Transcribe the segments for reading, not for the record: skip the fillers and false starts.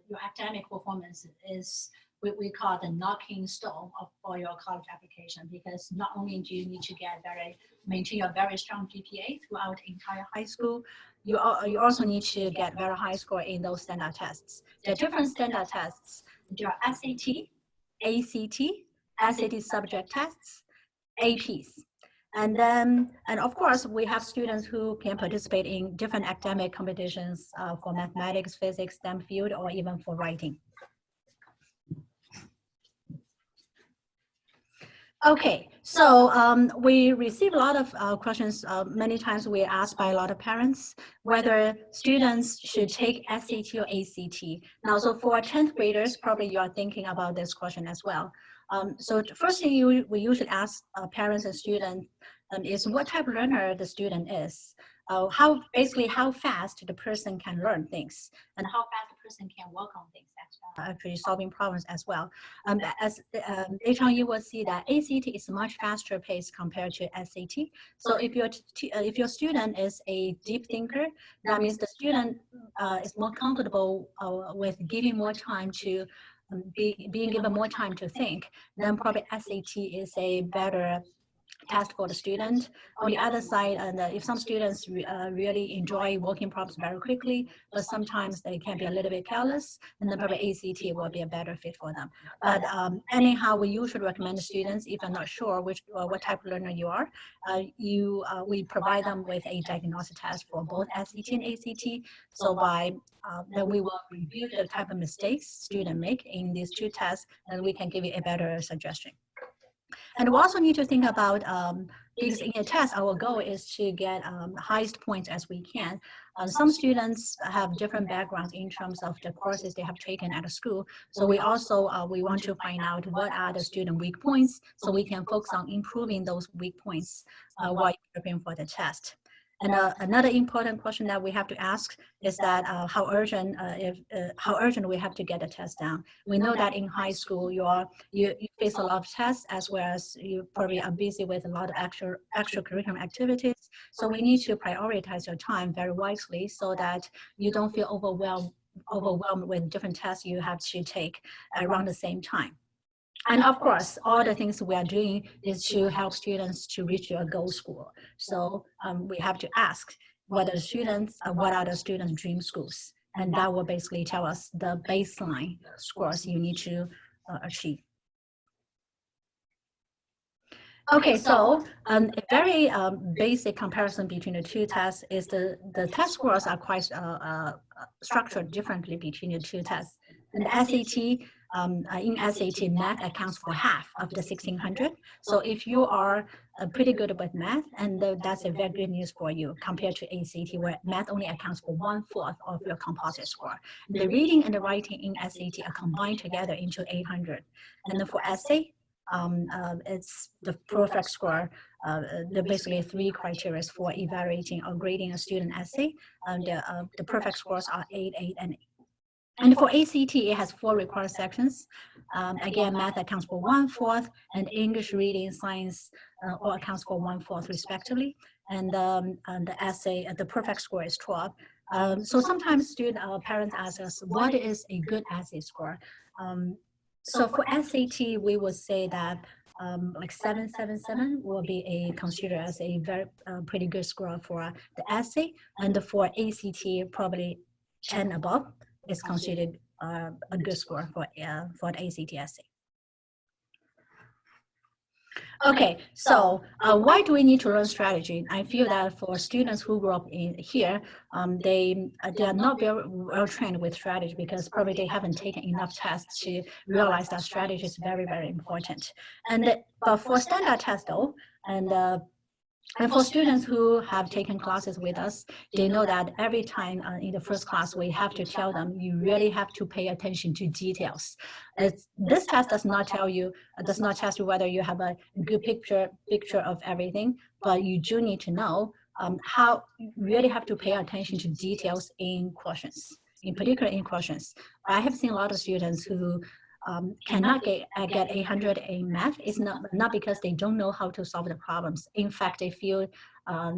your academic performance is we call the knocking stone for your college application, because not only do you need to maintain a very strong GPA throughout the entire high school, you also need to get very high score in those standard tests. There are different standard tests. There are SAT, ACT, SAT subject tests, APs. And of course, we have students who can participate in different academic competitions for mathematics, physics, STEM field, or even for writing. Okay, so we receive a lot of questions. Many times we're asked by a lot of parents whether students should take SAT or ACT. Now, so for 10th graders, probably you are thinking about this question as well. So the first thing we usually ask parents and students is what type of learner the student is. Basically how fast the person can learn things, and how fast the person can work on things, actually solving problems as well. Later on you will see that ACT is much faster paced compared to SAT. So if your student is a deep thinker, that means the student is more comfortable with giving more time to being given more time to think, then probably SAT is a better test for the student. On the other side, and if some students really enjoy working problems very quickly, but sometimes they can be a little bit careless, and then probably ACT will be a better fit for them. But anyhow, we usually recommend the students, if I'm not sure what type of learner you are, we provide them with a diagnostic test for both SAT and ACT. So then we will review the type of mistakes students make in these two tests, and we can give you a better suggestion. And we also need to think about, because in a test, our goal is to get highest points as we can. Some students have different backgrounds in terms of the courses they have taken at a school. So we also, we want to find out what are the student weak points, so we can focus on improving those weak points while preparing for the test. And another important question that we have to ask is that how urgent we have to get the test down. We know that in high school you face a lot of tests, as well as you probably are busy with a lot of extracurricular activities. So we need to prioritize your time very wisely so that you don't feel overwhelmed with different tests you have to take around the same time. And of course, all the things we are doing is to help students to reach your goal score. So we have to ask what are the students' dream schools, and that will basically tell us the baseline scores you need to achieve. Okay, so a very basic comparison between the two tests is the test scores are quite structured differently between the two tests. And the SAT, in SAT, math accounts for half of the 1600. So if you are pretty good with math, and that's a very good news for you compared to ACT, where math only accounts for 1/4 of your composite score. The reading and the writing in SAT are combined together into 800. And then for essay, it's the perfect score. There are basically 3 criteria for evaluating or grading a student essay. The perfect scores are 8, 8, and 8. And for ACT, it has 4 required sections. Again, math accounts for 1/4, and English, reading, science all accounts for 1/4 respectively. And the essay, the perfect score is 12. So sometimes parents ask us, what is a good essay score? So for SAT, we would say that like 777 will be considered as a very pretty good score for the essay, and for ACT, probably 10 above is considered a good score for the ACT essay. Okay, so why do we need to learn strategy? I feel that for students who grew up in here, they are not very well trained with strategy, because probably they haven't taken enough tests to realize that strategy is very, very important. But for standard test though, and for students who have taken classes with us, they know that every time in the first class, we have to tell them, you really have to pay attention to details. This test does not test you whether you have a good picture of everything, but you do need to know how you really have to pay attention to details in questions, in particular in questions. I have seen a lot of students who cannot get 800 in math. It's not because they don't know how to solve the problems. In fact, they feel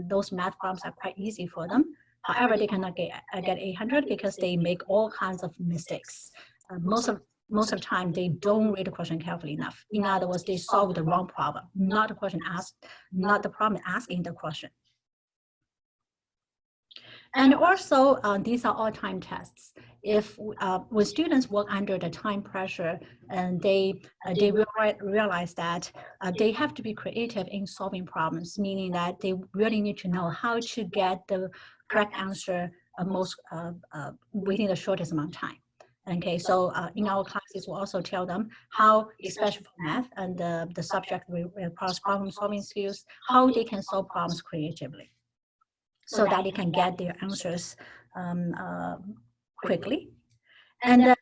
those math problems are quite easy for them. However, they cannot get 800 because they make all kinds of mistakes. Most of the time, they don't read the question carefully enough. In other words, they solve the wrong problem, not the question asked, not the problem asking the question. And also, these are all time tests. If when students work under the time pressure, and they will realize that they have to be creative in solving problems, meaning that they really need to know how to get the correct answer within the shortest amount of time. Okay, so in our classes, we'll also tell them how, especially for math and the subject requires problem solving skills, how they can solve problems creatively, so that they can get their answers quickly. And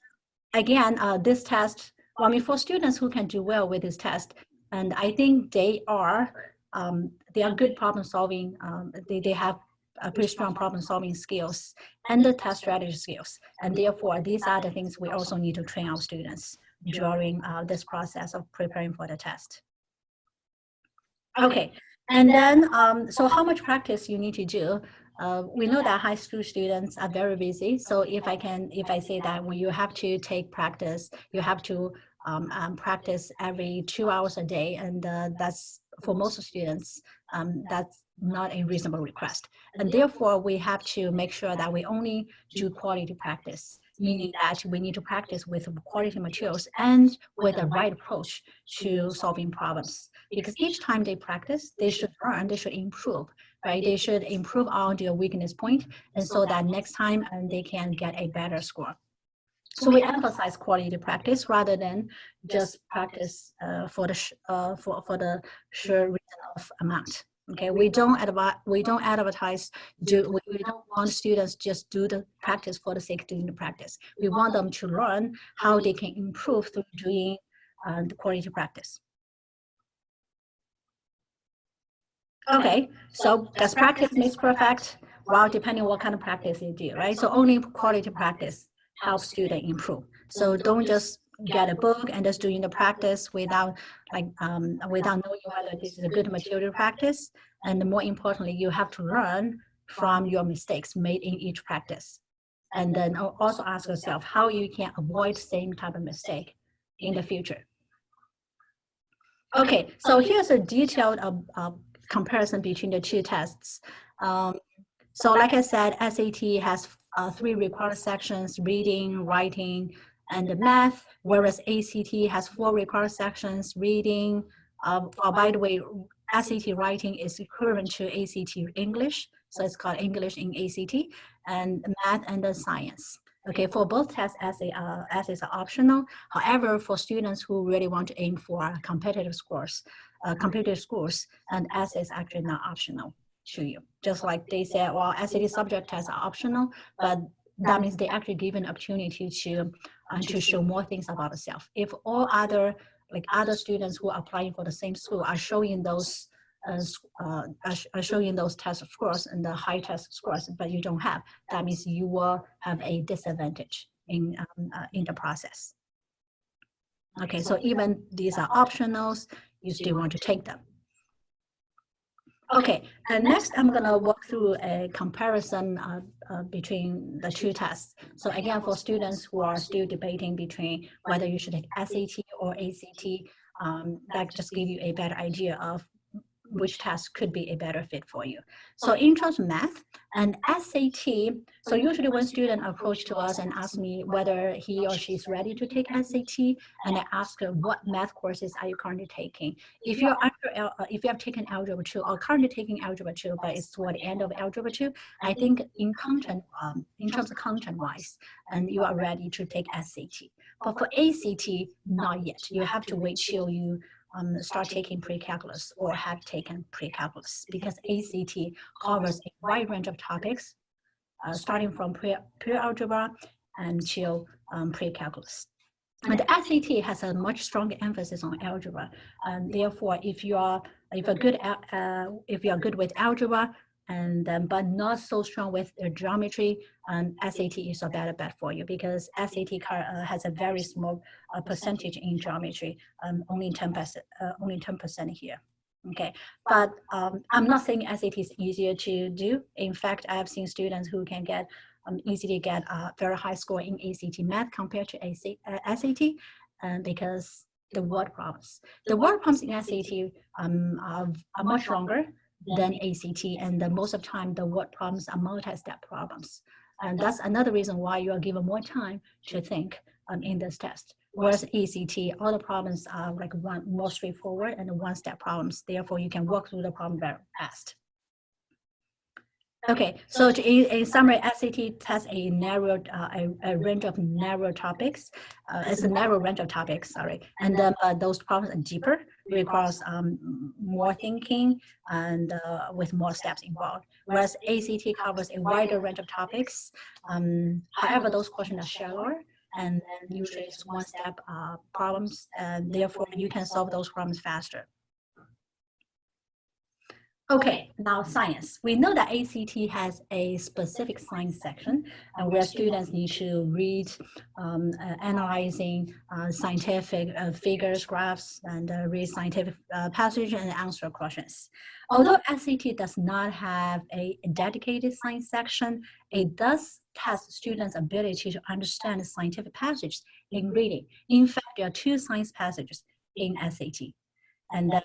again, this test, well, I mean, for students who can do well with this test, and I think they are good problem solving. They have a pretty strong problem solving skills and the test strategy skills. And therefore, these are the things we also need to train our students during this process of preparing for the test. Okay, and then, so how much practice you need to do? We know that high school students are very busy. So if I say that when you have to take practice, you have to practice every 2 hours a day, and that's for most students, that's not a reasonable request. And therefore, we have to make sure that we only do quality practice, meaning that we need to practice with quality materials and with the right approach to solving problems. Because each time they practice, they should learn, they should improve, right? They should improve on their weakness point, and so that next time they can get a better score. So we emphasize quality practice rather than just practice for the sheer reason of amount. Okay, we don't advertise. We don't want students just do the practice for the sake of doing the practice. We want them to learn how they can improve through doing the quality practice. Okay, so does practice makes perfect? Well, depending on what kind of practice you do, right? So only quality practice helps students improve. So don't just get a book and just doing the practice without knowing whether this is a good material practice. And more importantly, you have to learn from your mistakes made in each practice. And then also ask yourself how you can avoid same type of mistake in the future. Okay, so here's a detailed comparison between the two tests. So like I said, SAT has 3 required sections: reading, writing, and math, whereas ACT has 4 required sections: reading. By the way, SAT writing is equivalent to ACT English, so it's called English in ACT, and math and the science. Okay, for both tests, essays are optional. However, for students who really want to aim for competitive scores, and essays actually not optional to you. Just like they said, well, SAT subject tests are optional, but that means they actually give an opportunity to show more things about themselves. If all other students who are applying for the same school are showing those test scores and the high test scores, but you don't have, that means you will have a disadvantage in the process. Okay, so even these are optionals, you still want to take them. Okay, and next I'm going to walk through a comparison between the two tests. So again, for students who are still debating between whether you should take SAT or ACT, that just give you a better idea of which test could be a better fit for you. So in terms of math and SAT, so usually when student approach to us and ask me whether he or she is ready to take SAT, and I ask her, what math courses are you currently taking? If you have taken Algebra 2 or currently taking Algebra 2, but it's toward the end of Algebra 2, I think in content, in terms of content-wise, and you are ready to take SAT. But for ACT, not yet. You have to wait till you start taking pre-calculus or have taken pre-calculus, because ACT covers a wide range of topics, starting from pure algebra until pre-calculus. And the SAT has a much stronger emphasis on algebra, and therefore, if you're good with algebra, but not so strong with geometry, SAT is a better bet for you, because SAT has a very small percentage in geometry, only 10% here. Okay, but I'm not saying SAT is easier to do. In fact, I have seen students who can get easily get a very high score in ACT math compared to SAT, because the word problems. The word problems in SAT are much longer than ACT, and most of the time the word problems are multi-step problems. And that's another reason why you are given more time to think in this test. Whereas ACT, all the problems are like one more straightforward and one-step problems. Therefore, you can work through the problem very fast. Okay, so in summary, SAT tests a narrow, a range of narrow topics. It's a narrow range of topics, sorry. And then those problems are deeper, requires more thinking and with more steps involved. Whereas ACT covers a wider range of topics. However, those questions are shallower, and then usually it's one-step problems, and therefore you can solve those problems faster. Okay, now science. We know that ACT has a specific science section where students need to read, analyzing scientific figures, graphs, and read scientific passage and answer questions. Although SAT does not have a dedicated science section, it does test students' ability to understand scientific passages in reading. In fact, there are 2 science passages in SAT. And then,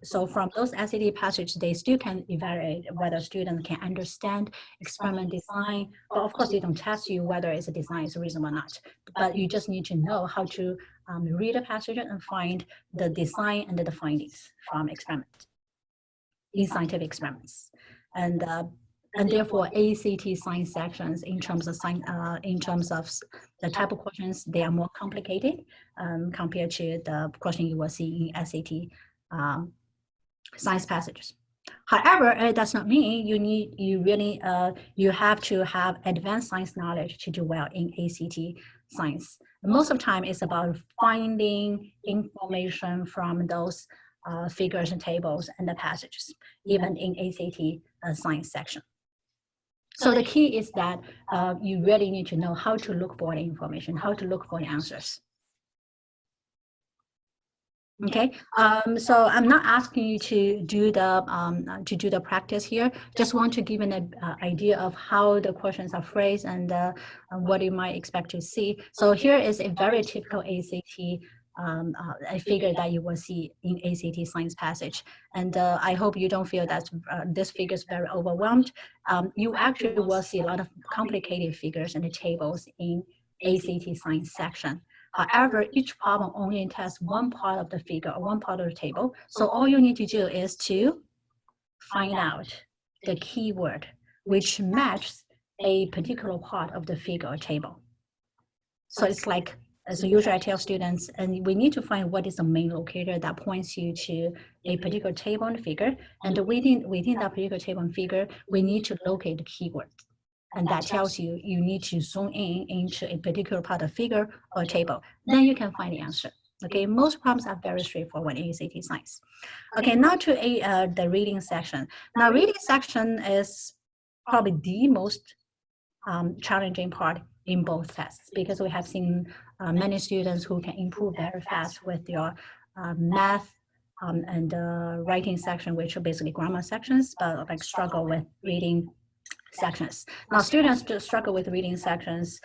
so from those SAT passages, they still can evaluate whether students can understand experiment design. But of course, they don't test you whether it's a design is reasonable or not. But you just need to know how to read a passage and find the design and the findings from experiment in scientific experiments. And therefore, ACT science sections, in terms of the type of questions, they are more complicated compared to the question you will see in SAT science passages. However, it does not mean you have to have advanced science knowledge to do well in ACT science. Most of the time, it's about finding information from those figures and tables and the passages, even in ACT science section. So the key is that you really need to know how to look for the information, how to look for the answers. Okay, so I'm not asking you to do the practice here. Just want to give an idea of how the questions are phrased and what you might expect to see. So here is a very typical ACT a figure that you will see in ACT science passage. And I hope you don't feel that this figure is very overwhelmed. You actually will see a lot of complicated figures and tables in ACT science section. However, each problem only tests one part of the figure or one part of the table. So all you need to do is to find out the keyword which matches a particular part of the figure or table. So it's like, as usually I tell students, and we need to find what is the main locator that points you to a particular table and figure. And within that particular table and figure, we need to locate the keyword. And that tells you need to zoom in into a particular part of figure or table. Then you can find the answer. Okay, most problems are very straightforward in ACT science. Okay, now to the reading section. Now, reading section is probably the most challenging part in both tests, because we have seen many students who can improve very fast with your math and writing section, which are basically grammar sections, but like struggle with reading sections. Now, students just struggle with reading sections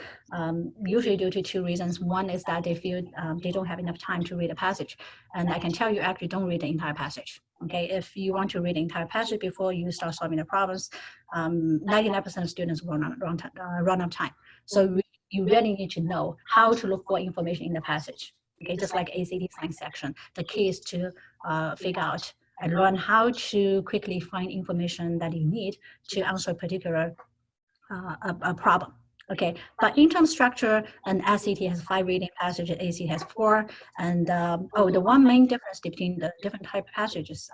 usually due to 2 reasons. One is that they feel they don't have enough time to read a passage. And I can tell you, actually don't read the entire passage. Okay, if you want to read the entire passage before you start solving the problems, 99% of students will run out of time. So you really need to know how to look for information in the passage. Okay, just like ACT science section, the key is to figure out and learn how to quickly find information that you need to answer a particular problem. Okay, but in term structure, and SAT has 5 reading passages, ACT has 4, and the one main difference between the different type of passages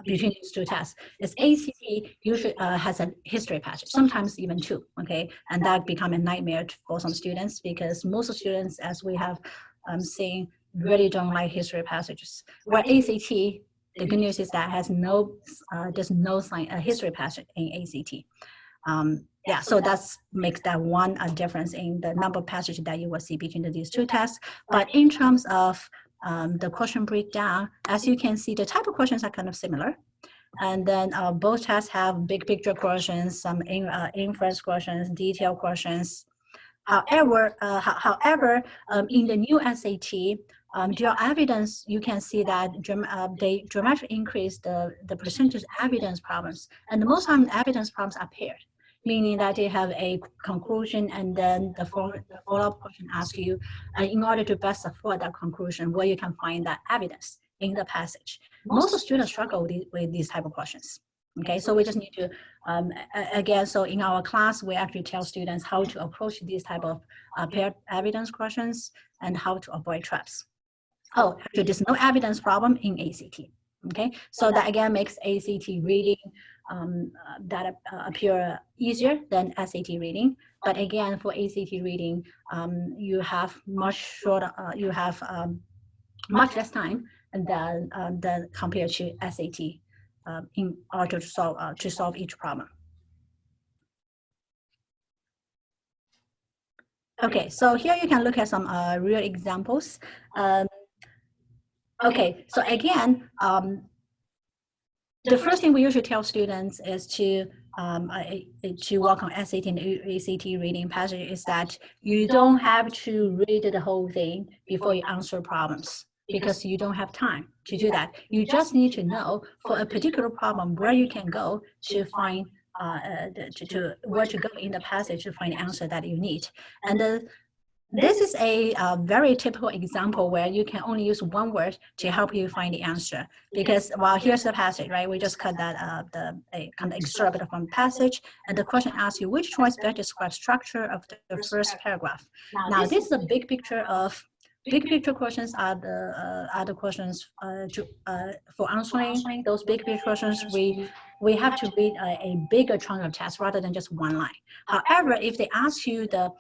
between these 2 tests is ACT usually has a history passage, sometimes even 2. Okay, and that become a nightmare for some students, because most students, as we have seen, really don't like history passages. Where ACT, the good news is that has there's no history passage in ACT. Yeah, so that makes that one difference in the number of passages that you will see between these 2 tests. But in terms of the question breakdown, as you can see, the type of questions are kind of similar. And then both tests have big picture questions, some inference questions, detailed questions. However, in the new SAT, dual evidence, you can see that they dramatically increase the percentage evidence problems. And most time evidence problems are paired, meaning that they have a conclusion and then the follow-up question asks you, in order to best support that conclusion, where you can find that evidence in the passage. Most students struggle with these type of questions. Okay, so we just need to, again, so in our class, we actually tell students how to approach these type of paired evidence questions and how to avoid traps. Oh, actually, there's no evidence problem in ACT. Okay, so that again makes ACT reading that appear easier than SAT reading. But again, for ACT reading, you have much shorter, you have much less time than compared to SAT in order to solve each problem. Okay, so here you can look at some real examples. Okay, so again, the first thing we usually tell students is to work on SAT and ACT reading passage is that you don't have to read the whole thing before you answer problems, because you don't have time to do that. You just need to know for a particular problem where you can go to find where to go in the passage to find the answer that you need. And this is a very typical example where you can only use one word to help you find the answer. Because, well, here's the passage, right? We just cut that kind of excerpt from the passage, and the question asks you which choice best describes structure of the first paragraph. Now, this is a big picture of. Big picture questions are the questions for answering those big picture questions. We have to read a bigger chunk of text rather than just one line. However, if they ask you the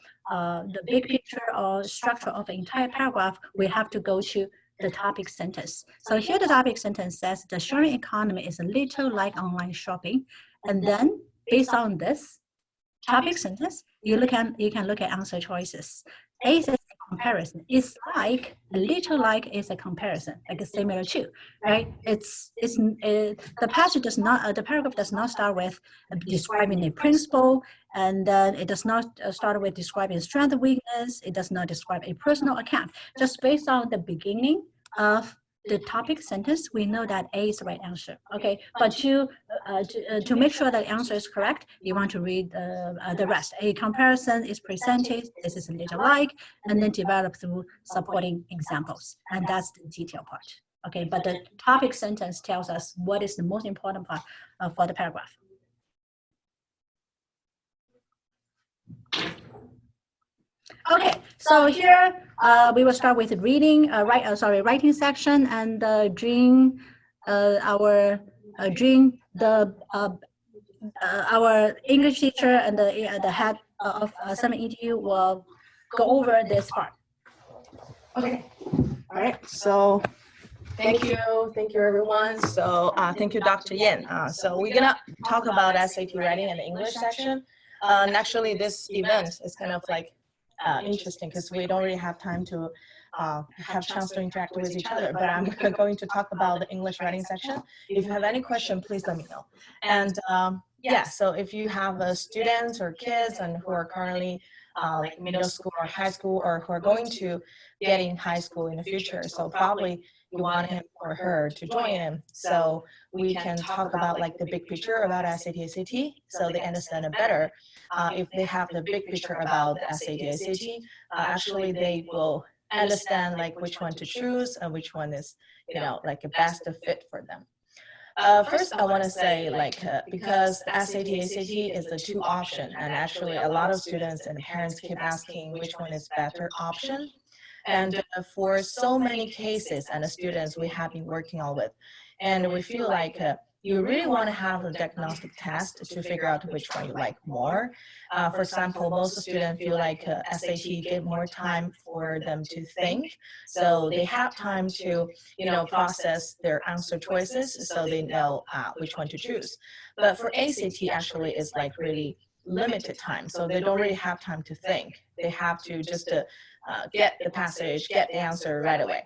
big picture or structure of an entire paragraph, we have to go to the topic sentence. So here the topic sentence says the sharing economy is a little like online shopping, and then based on this topic sentence, you can look at answer choices. A says comparison. It's like a little like is a comparison, like a similar to, right? The passage does not the paragraph does not start with describing a principle, and then it does not start with describing strength and weakness. It does not describe a personal account. Just based on the beginning of the topic sentence, we know that A is the right answer. Okay, but to make sure that the answer is correct, you want to read the rest. A comparison is presented, this is a little like, and then develop through supporting examples. And that's the detail part. Okay, but the topic sentence tells us what is the most important part for the paragraph. Okay, so here we will start with reading, writing section, and Jean, our English teacher and the head of Summit EDU will go over this part. Okay, all right. So thank you everyone. So thank you, Dr. Yin. So we're gonna talk about SAT writing and the English section. And actually, this event is kind of like interesting because we don't really have time to have chance to interact with each other, but I'm going to talk about the English writing section. If you have any question, please let me know. And yeah, so if you have students or kids and who are currently like middle school or high school, or who are going to get in high school in the future, so probably you want him or her to join in, so we can talk about like the big picture about SAT, ACT, so they understand it better. If they have the big picture about the SAT, ACT, actually they will understand like which one to choose and which one is, you know, like a best fit for them. First, I want to say like because the SAT, ACT is the two option, and actually a lot of students and parents keep asking which one is better option. And for so many cases and the students we have been working on with, and we feel like you really want to have a diagnostic test to figure out which one you like more. For example, most students feel like SAT give more time for them to think, so they have time to, you know, process their answer choices, so they know which one to choose. But for ACT, actually, it's like really limited time, so they don't really have time to think. They have to just get the passage, get the answer right away.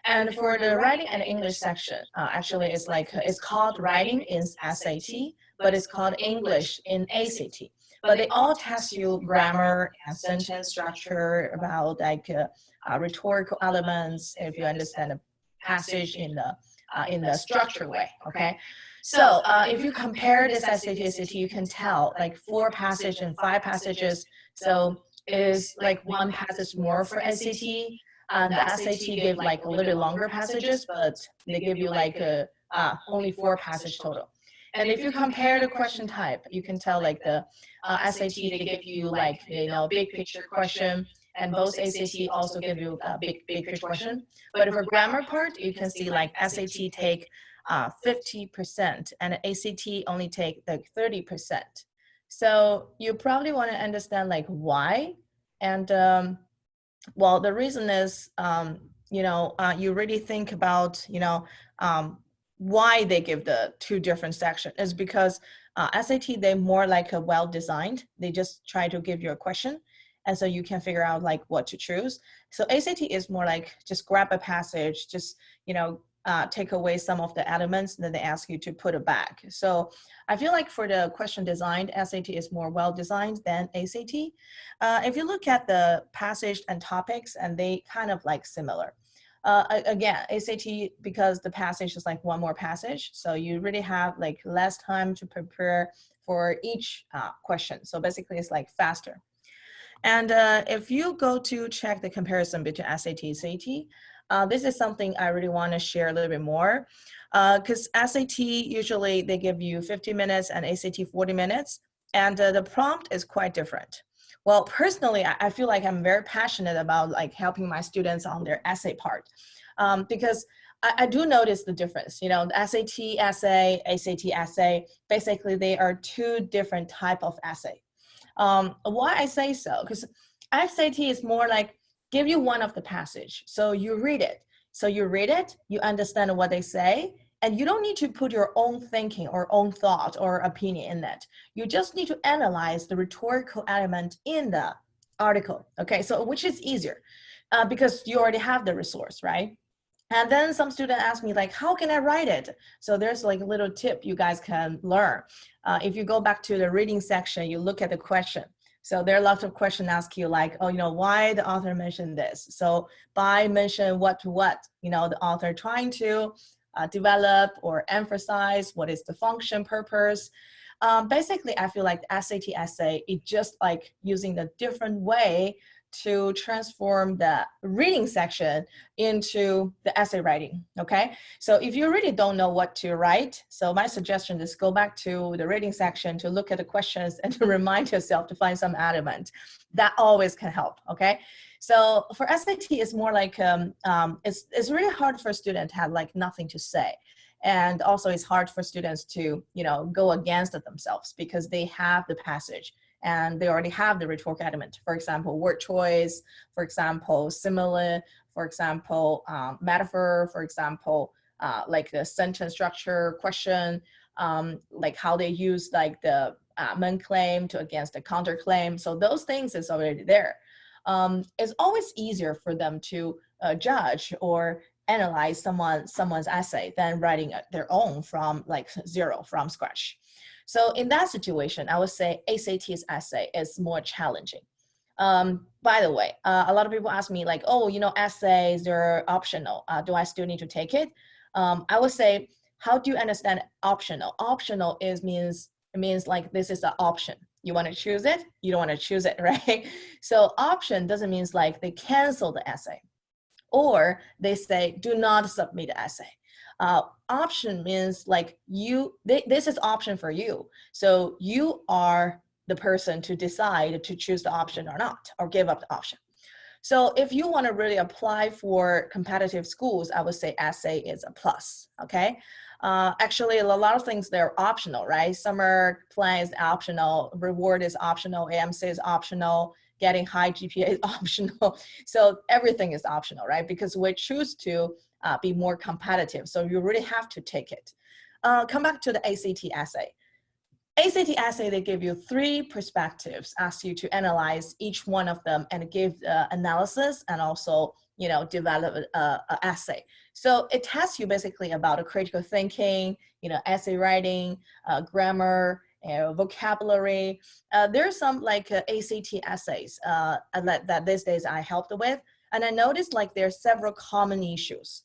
And for the writing and English section, actually it's called writing in SAT, but it's called English in ACT. But they all test you grammar and sentence structure, about rhetorical elements, if you understand the passage in the structured way. Okay, so if you compare this SAT ACT, you can tell like 4 passages and 5 passages. So is like 1 passage more for SAT. The SAT gave like a little bit longer passages, but they give you like only 4 passage total. And if you compare the question type, you can tell like the SAT, they give you like, big picture question, and both ACT also give you a big picture question. But for grammar part, you can see like SAT take 50% and ACT only take like 30%. So you probably want to understand like why. And well, the reason is, you really think about, why they give the 2 different sections is because SAT, they're more like a well-designed. They just try to give you a question. And so you can figure out like what to choose. So ACT is more like just grab a passage, just, take away some of the elements, then they ask you to put it back. So I feel like for the question designed, SAT is more well-designed than ACT. If you look at the passage and topics, and they kind of like similar. Again, ACT, because the passage is like 1 more passage, so you really have like less time to prepare for each question. So basically it's like faster. And if you go to check the comparison between SAT and SAT, this is something I really want to share a little bit more, because SAT, usually they give you 50 minutes and ACT 40 minutes, and the prompt is quite different. Well, personally, I feel like I'm very passionate about like helping my students on their essay part, because I do notice the difference. The SAT essay, ACT essay, basically they are 2 different type of essay. Why I say so? Because SAT is more like give you one of the passage, so you read it. So you read it, you understand what they say, and you don't need to put your own thinking or own thought or opinion in it. You just need to analyze the rhetorical element in the article. Okay, so which is easier because you already have the resource, right? And then some student asked me like, how can I write it? So there's like a little tip you guys can learn. If you go back to the reading section, you look at the question. So there are lots of questions ask you like, why the author mentioned this? So by mention what to what, the author trying to develop or emphasize what is the function, purpose. Basically, I feel like the SAT essay is just like using the different way to transform the reading section into the essay writing, okay? So if you really don't know what to write, so my suggestion is go back to the reading section to look at the questions and to remind yourself to find some element. That always can help, okay? So for SAT, it's more like, it's really hard for a student to have like nothing to say. And also it's hard for students to, go against it themselves because they have the passage and they already have the rhetorical element. For example, word choice, for example, simile, for example, metaphor, for example, like the sentence structure question, like how they use like the main claim to against the counterclaim. So those things is already there. It's always easier for them to judge or analyze someone's essay than writing their own from like zero, from scratch. So in that situation, I would say ACT's essay is more challenging. By the way, a lot of people ask me like, oh, essays, they're optional. Do I still need to take it? I would say, how do you understand optional? Optional means like this is an option. You want to choose it, you don't want to choose it, right? So option doesn't mean like they cancel the essay or they say, do not submit the essay. Option means like this is option for you. So you are the person to decide to choose the option or not, or give up the option. So if you want to really apply for competitive schools, I would say essay is a plus, okay? Actually, a lot of things, they're optional, right? Summer plan is optional, reward is optional, AMC is optional, getting high GPA is optional. So everything is optional, right? Because we choose to be more competitive. So you really have to take it. Come back to the ACT essay. ACT essay, they give you 3 perspectives, ask you to analyze each one of them and give analysis and also develop a essay. So it tests you basically about critical thinking, essay writing, grammar, vocabulary. There's some like ACT essays that these days I helped with. And I noticed like there's several common issues.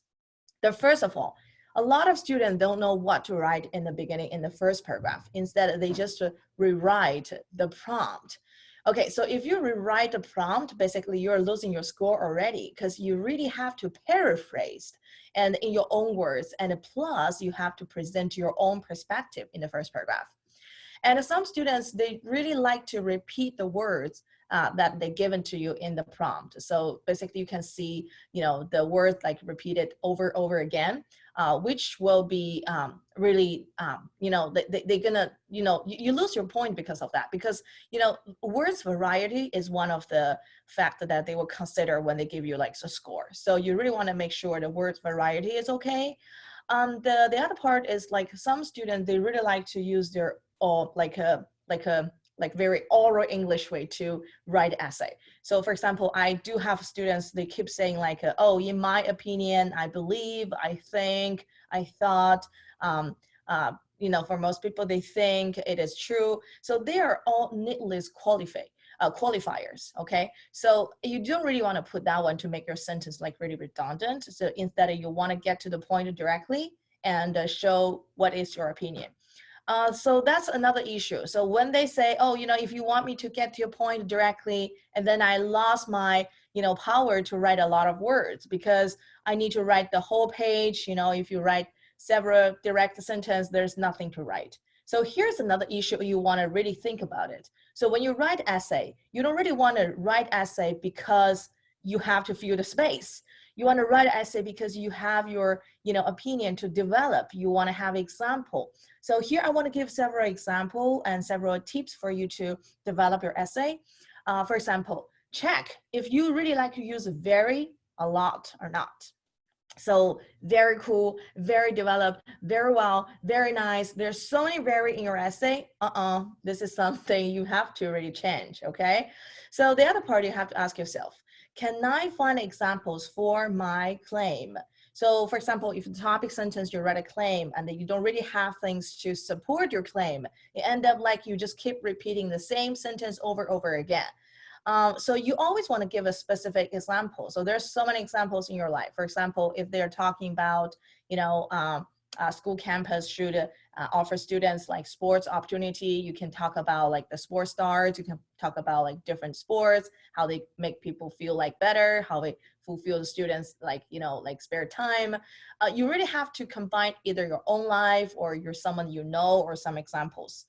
First of all, a lot of students don't know what to write in the beginning in the first paragraph. Instead, they just rewrite the prompt. Okay, so if you rewrite the prompt, basically you're losing your score already because you really have to paraphrase and in your own words, and plus you have to present your own perspective in the first paragraph. And some students, they really like to repeat the words that they given to you in the prompt. So basically you can see, the words like repeated over again, which will be really, they're gonna, you lose your point because of that, because, words variety is one of the factors that they will consider when they give you like a score. So you really wanna make sure the word variety is okay. The other part is like some students, they really like to use their very oral English way to write essay. So for example, I do have students, they keep saying like, oh, in my opinion, I believe, I think, I thought, for most people, they think it is true. So they are all needless qualifiers, okay? So you don't really want to put that one to make your sentence like really redundant. So instead, you want to get to the point directly and show what is your opinion. So that's another issue. So when they say, oh, if you want me to get to your point directly, and then I lost my, power to write a lot of words because I need to write the whole page. If you write several direct sentences, there's nothing to write. So here's another issue you want to really think about it. So when you write essay, you don't really want to write essay because you have to fill the space. You want to write an essay because you have your, opinion to develop. You want to have example. So here I want to give several examples and several tips for you to develop your essay. For example, check if you really like to use very a lot or not. So very cool, very developed, very well, very nice. There's so many very in your essay. This is something you have to really change, okay? So the other part you have to ask yourself, can I find examples for my claim? So for example, if the topic sentence, you write a claim and then you don't really have things to support your claim, it end up like you just keep repeating the same sentence over again. So you always want to give a specific example. So there's so many examples in your life. For example, if they're talking about, school campus should offer students like sports opportunity, you can talk about like the sports stars, you can talk about like different sports, how they make people feel like better, how they fulfill the students like, like spare time. You really have to combine either your own life or you're someone or some examples.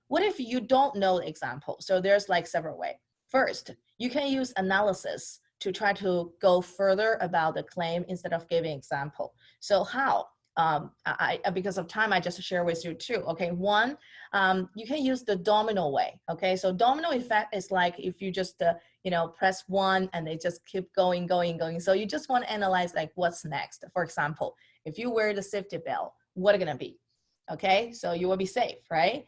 What if you don't know the example? So there's like several ways. First, you can use analysis to try to go further about the claim instead of giving example. So how? Because of time, I just share with you two. Okay, one, you can use the domino way. Okay, so domino effect is like if you just press one and they just keep going. So you just want to analyze like what's next. For example, if you wear the safety belt, what are gonna be? Okay, so you will be safe, right?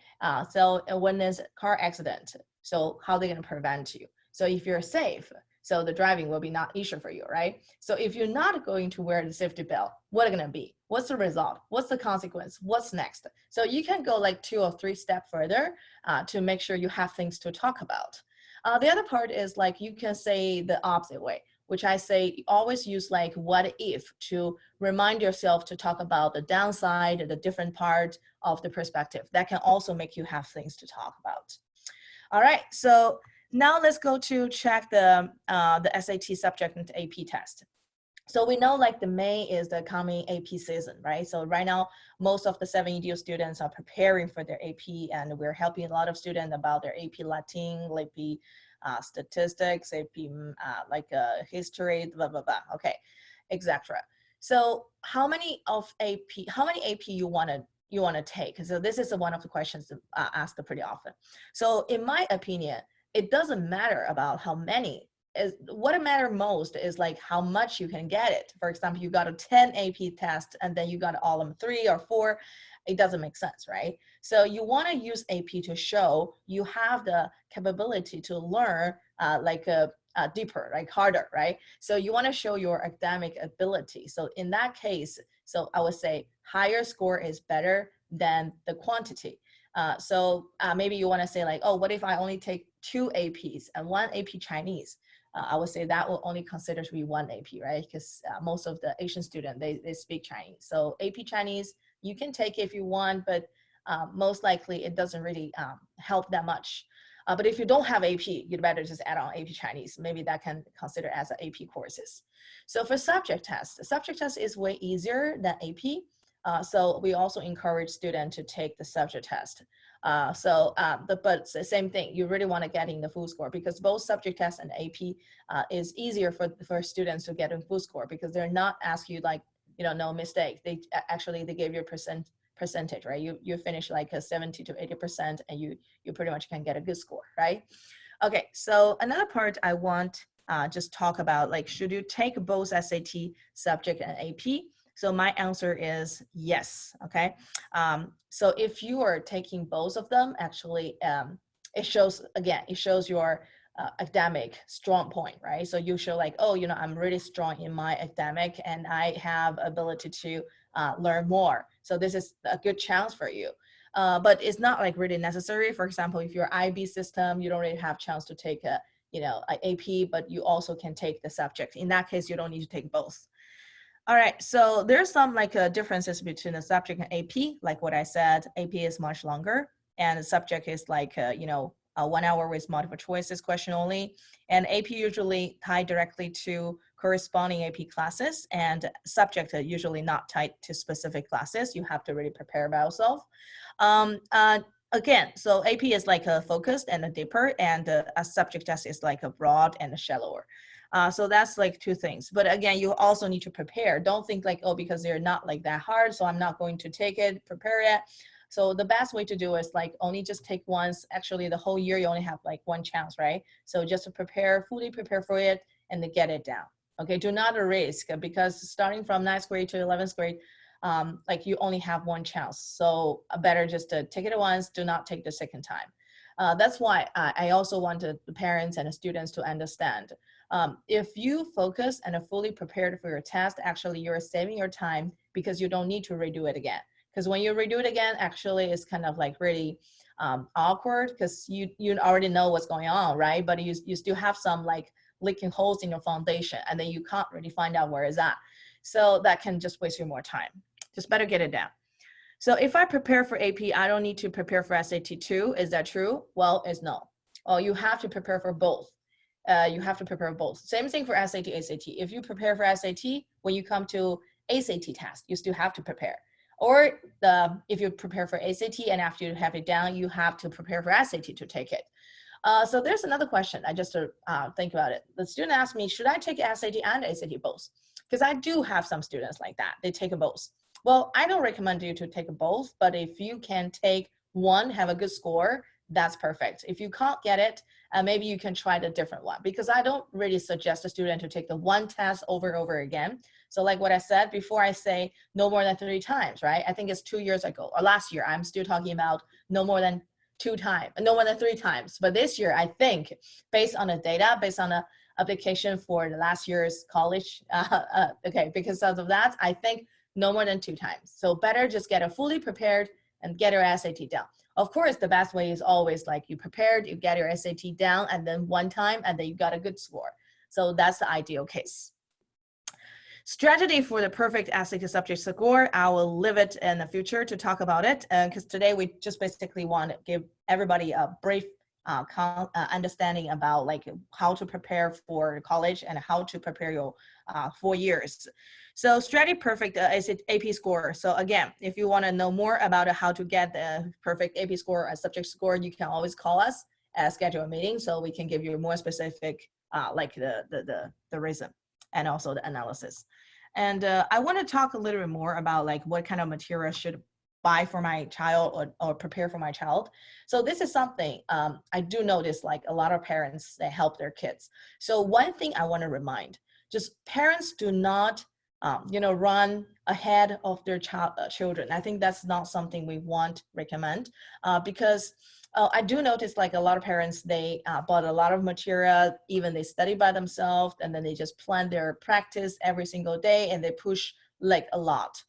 So when there's a car accident, so how are they gonna prevent you? So if you're safe, so the driving will be not issue for you, right? So if you're not going to wear the safety belt, what are gonna be? What's the result? What's the consequence? What's next? So you can go like 2 or 3 steps further to make sure you have things to talk about. The other part is like you can say the opposite way, which I say always use like what if to remind yourself to talk about the downside, the different part of the perspective. That can also make you have things to talk about. All right, so now let's go to check the SAT subject and AP test. So we know like the May is the coming AP season, right? So right now, most of the 7EDU students are preparing for their AP, and we're helping a lot of students about their AP Latin, AP statistics, AP history, blah, blah, blah, okay, etc. So how many AP you want to take? So this is one of the questions asked pretty often. So in my opinion, it doesn't matter about how many. What matters most is like how much you can get it. For example, you got a 10 AP test and then you got all of them 3 or 4. It doesn't make sense, right? So you want to use AP to show you have the capability to learn deeper, like harder, right? So you want to show your academic ability. So in that case, so I would say higher score is better than the quantity. Maybe you want to say like, oh, what if I only take 2 APs and 1 AP Chinese? I would say that will only consider to be 1 AP, right? Because most of the Asian students, they speak Chinese. So AP Chinese, you can take if you want, but most likely it doesn't really help that much. But if you don't have AP, you'd better just add on AP Chinese. Maybe that can consider as an AP courses. So for subject test, the subject test is way easier than AP. So we also encourage students to take the subject test. But the same thing, you really want to get in the full score because both subject test and AP is easier for students to get a full score because they're not ask you like, no mistake. They gave you a percentage, right? You finish like a 70 to 80% and you pretty much can get a good score, right? Okay, so another part I want just talk about, like, should you take both SAT subject and AP? So my answer is yes, okay? So if you are taking both of them, actually, it shows your academic strong point, right? So you show like, oh, I'm really strong in my academic and I have ability to learn more. So this is a good chance for you. But it's not like really necessary. For example, if you're IB system, you don't really have chance to take a AP, but you also can take the subject. In that case, you don't need to take both. All right, so there's some like differences between the subject and AP. Like what I said, AP is much longer and the subject is like, 1 hour with multiple choices question only. And AP usually tied directly to corresponding AP classes and subject are usually not tied to specific classes. You have to really prepare by yourself. Again, so AP is like a focused and a deeper and a subject test is like a broad and a shallower. So that's like 2 things. But again, you also need to prepare. Don't think like, oh, because they're not like that hard, so I'm not going to take it, prepare it. So the best way to do is like only just take once. Actually, the whole year you only have like 1 chance, right? So just to fully prepare for it and to get it down. Okay, do not risk because starting from 9th grade to 11th grade, like you only have 1 chance. So better just to take it once, do not take the second time. That's why I also wanted the parents and the students to understand. If you focus and are fully prepared for your test, actually you're saving your time because you don't need to redo it again. Because when you redo it again, actually it's kind of like really awkward because you already know what's going on, right? But you still have some like leaking holes in your foundation and then you can't really find out where it's at. So that can just waste you more time. Just better get it down. So if I prepare for AP, I don't need to prepare for SAT too. Is that true? Well, it's no. Oh, you have to prepare for both. You have to prepare both. Same thing for SAT, ACT. If you prepare for SAT, when you come to ACT test, you still have to prepare. Or if you prepare for ACT and after you have it down, you have to prepare for SAT to take it. So there's another question. I just think about it. The student asked me, should I take SAT and ACT both? Because I do have some students like that. They take both. Well, I don't recommend you to take both, but if you can take one, have a good score, that's perfect. If you can't get it, maybe you can try the different one because I don't really suggest a student to take the one test over and over again. So like what I said before, I say no more than 3 times, right? I think it's 2 years ago or last year, I'm still talking about no more than 2 times, no more than 3 times. But this year, I think based on the data, based on the application for the last year's college, okay, because of that, I think no more than 2 times. So better just get it fully prepared and get your SAT down. Of course, the best way is always like you prepared, you get your SAT down and then 1 time and then you got a good score. So that's the ideal case. Strategy for the perfect SAT subject score, I will leave it in the future to talk about it because today we just basically want to give everybody a brief understanding about like how to prepare for college and how to prepare your 4 years. So strategy perfect is it AP score. So again, if you want to know more about how to get the perfect AP score or subject score, you can always call us and schedule a meeting so we can give you more specific like the reason and also the analysis. And I want to talk a little bit more about like what kind of material should buy for my child or prepare for my child. So this is something I do notice like a lot of parents, they help their kids. So one thing I want to remind, just parents do not run ahead of their children. I think that's not something we want recommend because I do notice like a lot of parents, they bought a lot of material, even they study by themselves, and then they just plan their practice every single day and they push like a lot.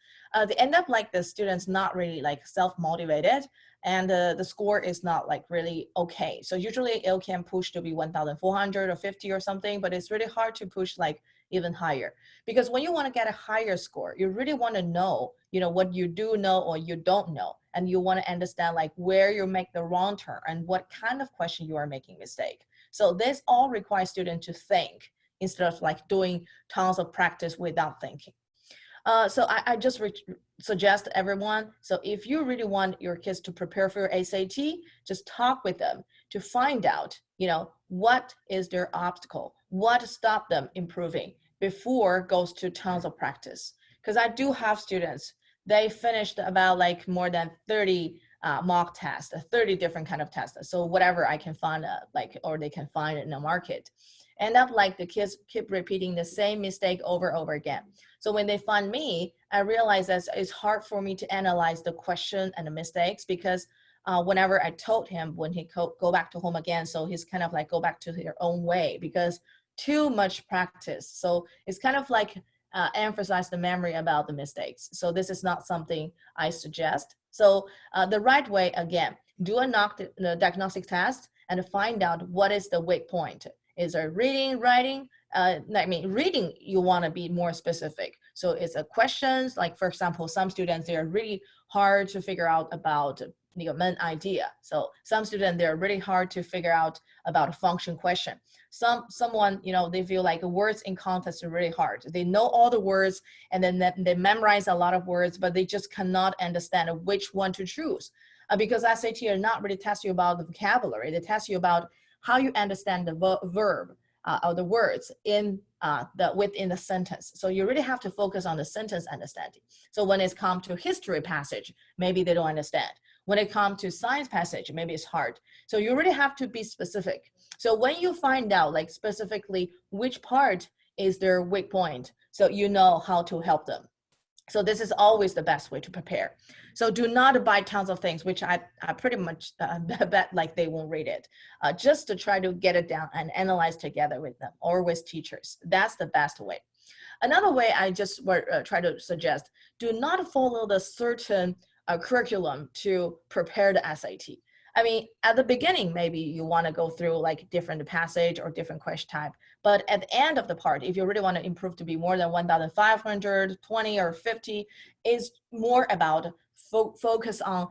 They end up like the students not really like self-motivated, and the score is not like really okay. So usually it can push to be 1,400 or 50 or something, but it's really hard to push like even higher, because when you want to get a higher score, you really want to know, what you do know or you don't know, and you want to understand like where you make the wrong turn and what kind of question you are making mistake. So this all requires students to think instead of like doing tons of practice without thinking. So I just suggest everyone, so if you really want your kids to prepare for your SAT, just talk with them to find out, what is their obstacle, what stop them improving before goes to tons of practice. Because I do have students, they finished about like more than 30 mock tests, 30 different kind of tests. So whatever I can find, or they can find in the market. End up like the kids keep repeating the same mistake over and over again. So when they find me, I realize that it's hard for me to analyze the question and the mistakes, because whenever I told him when he go back to home again, so he's kind of like go back to their own way because too much practice. So it's kind of like emphasize the memory about the mistakes. So this is not something I suggest. So the right way, again, do the diagnostic test and find out what is the weak point. Is there reading, writing? Reading, you want to be more specific. So it's a questions, like for example, some students, they are really hard to figure out about the main idea. So some students, they're really hard to figure out about a function question. Someone, they feel like words in context are really hard. They know all the words and then they memorize a lot of words, but they just cannot understand which one to choose. Because SAT are not really test you about the vocabulary. They test you about how you understand the verb or the words within the sentence. So you really have to focus on the sentence understanding. So when it's come to history passage, maybe they don't understand. When it comes to science passage, maybe it's hard. So you really have to be specific. So when you find out like specifically which part is their weak point, so you know how to help them. So this is always the best way to prepare. So do not buy tons of things, which I pretty much bet like they won't read it, just to try to get it down and analyze together with them or with teachers. That's the best way. Another way I just try to suggest, do not follow the certain curriculum to prepare the SAT. I mean, at the beginning, maybe you want to go through like different passage or different question type. But at the end of the part, if you really want to improve to be more than 1,520 or 50, is more about focus on,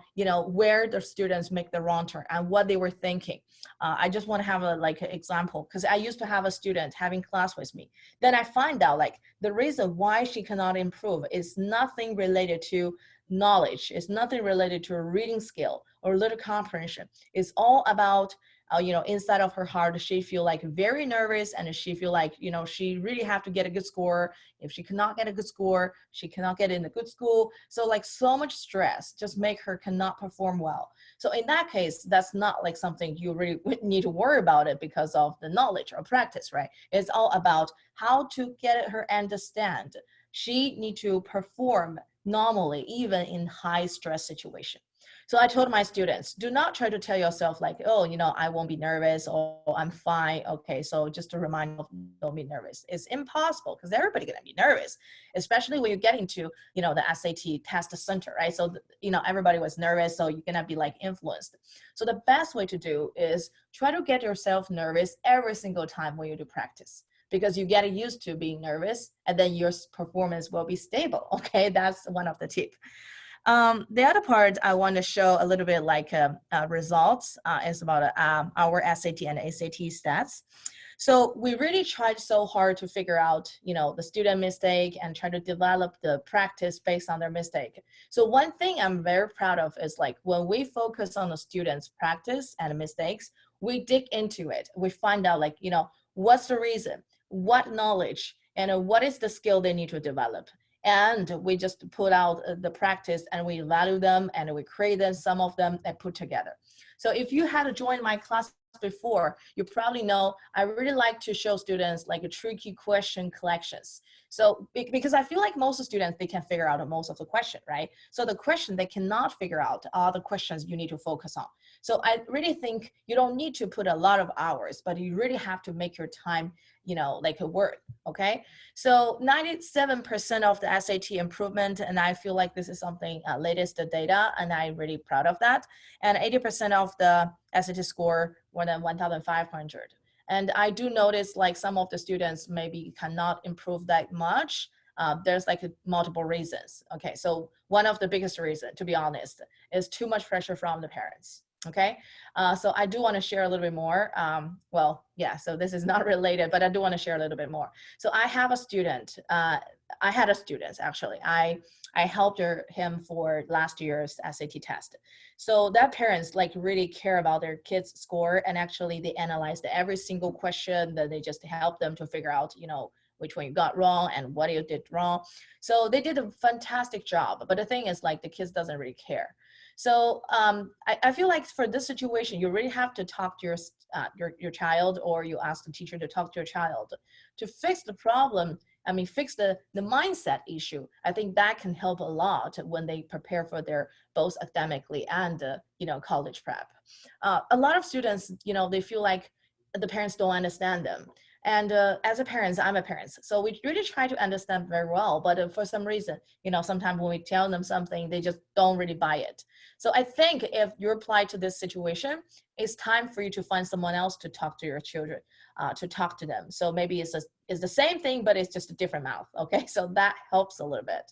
where the students make the wrong turn and what they were thinking. I just want to have an example, because I used to have a student having class with me. Then I find out like the reason why she cannot improve is nothing related to knowledge. It's nothing related to a reading skill or little comprehension. It's all about, inside of her heart, she feel like very nervous, and she feel like, she really have to get a good score. If she cannot get a good score, she cannot get in a good school. So like so much stress just make her cannot perform well. So in that case, that's not like something you really need to worry about it because of the knowledge or practice, right? It's all about how to get her understand. She need to perform normally, even in high stress situation. So I told my students, do not try to tell yourself like, oh, I won't be nervous, or I'm fine. Okay, so just to remind you, don't be nervous. It's impossible, because everybody gonna be nervous, especially when you get into, the SAT test center, right? So, everybody was nervous, so you're gonna be like influenced. So the best way to do is try to get yourself nervous every single time when you do practice, because you get used to being nervous, and then your performance will be stable. Okay, that's one of the tips. The other part I want to show a little bit like results is about our SAT and ACT stats. So we really tried so hard to figure out, the student mistake and try to develop the practice based on their mistake. So one thing I'm very proud of is like when we focus on the students' practice and mistakes, we dig into it. We find out like, what's the reason, what knowledge, and what is the skill they need to develop. And we just put out the practice and we value them and we create them, some of them, and put together. So if you had joined my class before, you probably know I really like to show students like a tricky question collections. So because I feel like most students, they can figure out most of the question, right? So the question they cannot figure out are the questions you need to focus on. So I really think you don't need to put a lot of hours, but you really have to make your time, you know, like a work, okay? So 97% of the SAT improvement, and I feel like this is something latest data, and I'm really proud of that. And 80% of the SAT score more than 1,500. And I do notice like some of the students maybe cannot improve that much. There's like multiple reasons. Okay, so one of the biggest reasons, to be honest, is too much pressure from the parents. Okay, so I do want to share a little bit more. Well, yeah, so this is not related, but I do want to share a little bit more. So I have a student, I had a student actually. I helped him for last year's SAT test. So that parents like really care about their kids' score, and actually they analyzed every single question, that they just help them to figure out, you know, which one you got wrong and what you did wrong. So they did a fantastic job. But the thing is like the kids doesn't really care. So I feel like for this situation, you really have to talk to your child, or you ask the teacher to talk to your child to fix the problem. I mean, fix the mindset issue. I think that can help a lot when they prepare for their both academically and you know, college prep. A lot of students, you know, they feel like the parents don't understand them. And as a parent, I'm a parent, so we really try to understand very well. But for some reason, you know, sometimes when we tell them something, they just don't really buy it. So I think if you apply to this situation, it's time for you to find someone else to talk to your children, to talk to them. So maybe it's the same thing, but it's just a different mouth. Okay, so that helps a little bit.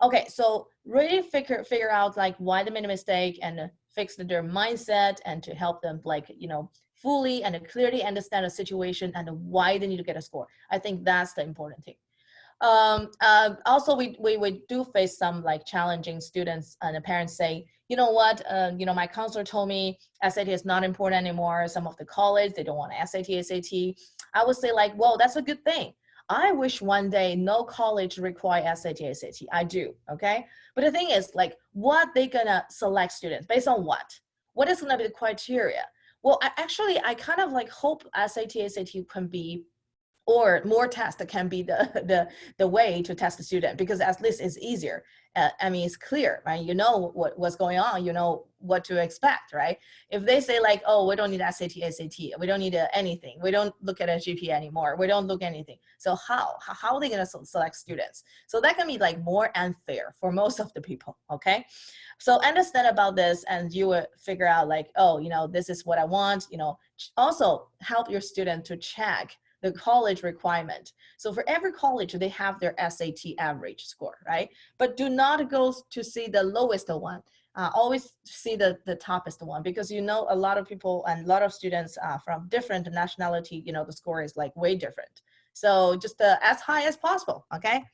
Okay, so really figure out like why they made a mistake, and fix their mindset, and to help them like, you know, fully and clearly understand the situation and why they need to get a score. I think that's the important thing. Also, we do face some like challenging students, and the parents say, you know what, you know, my counselor told me SAT is not important anymore. Some of the college, they don't want SAT, SAT. I would say like, well, that's a good thing. I wish one day no college require SAT, SAT. I do, okay? But the thing is like, what they gonna select students based on what? What is gonna be the criteria? Well, I kind of like hope SAT, SAT can be, or more tests can be the way to test the student, because at least it's easier. I mean, it's clear, right? You know what's going on, you know what to expect, right? If they say like, oh, we don't need SAT, SAT, we don't need anything, we don't look at a GPA anymore, we don't look anything. So how are they gonna select students? So that can be like more unfair for most of the people, okay? So understand about this, and you will figure out like, oh, you know, this is what I want, you know. Also help your student to check the college requirement. So for every college, they have their SAT average score, right? But do not go to see the lowest one. Always see the toppest one, because you know a lot of people and a lot of students from different nationality, you know, the score is like way different. So just as high as possible, okay?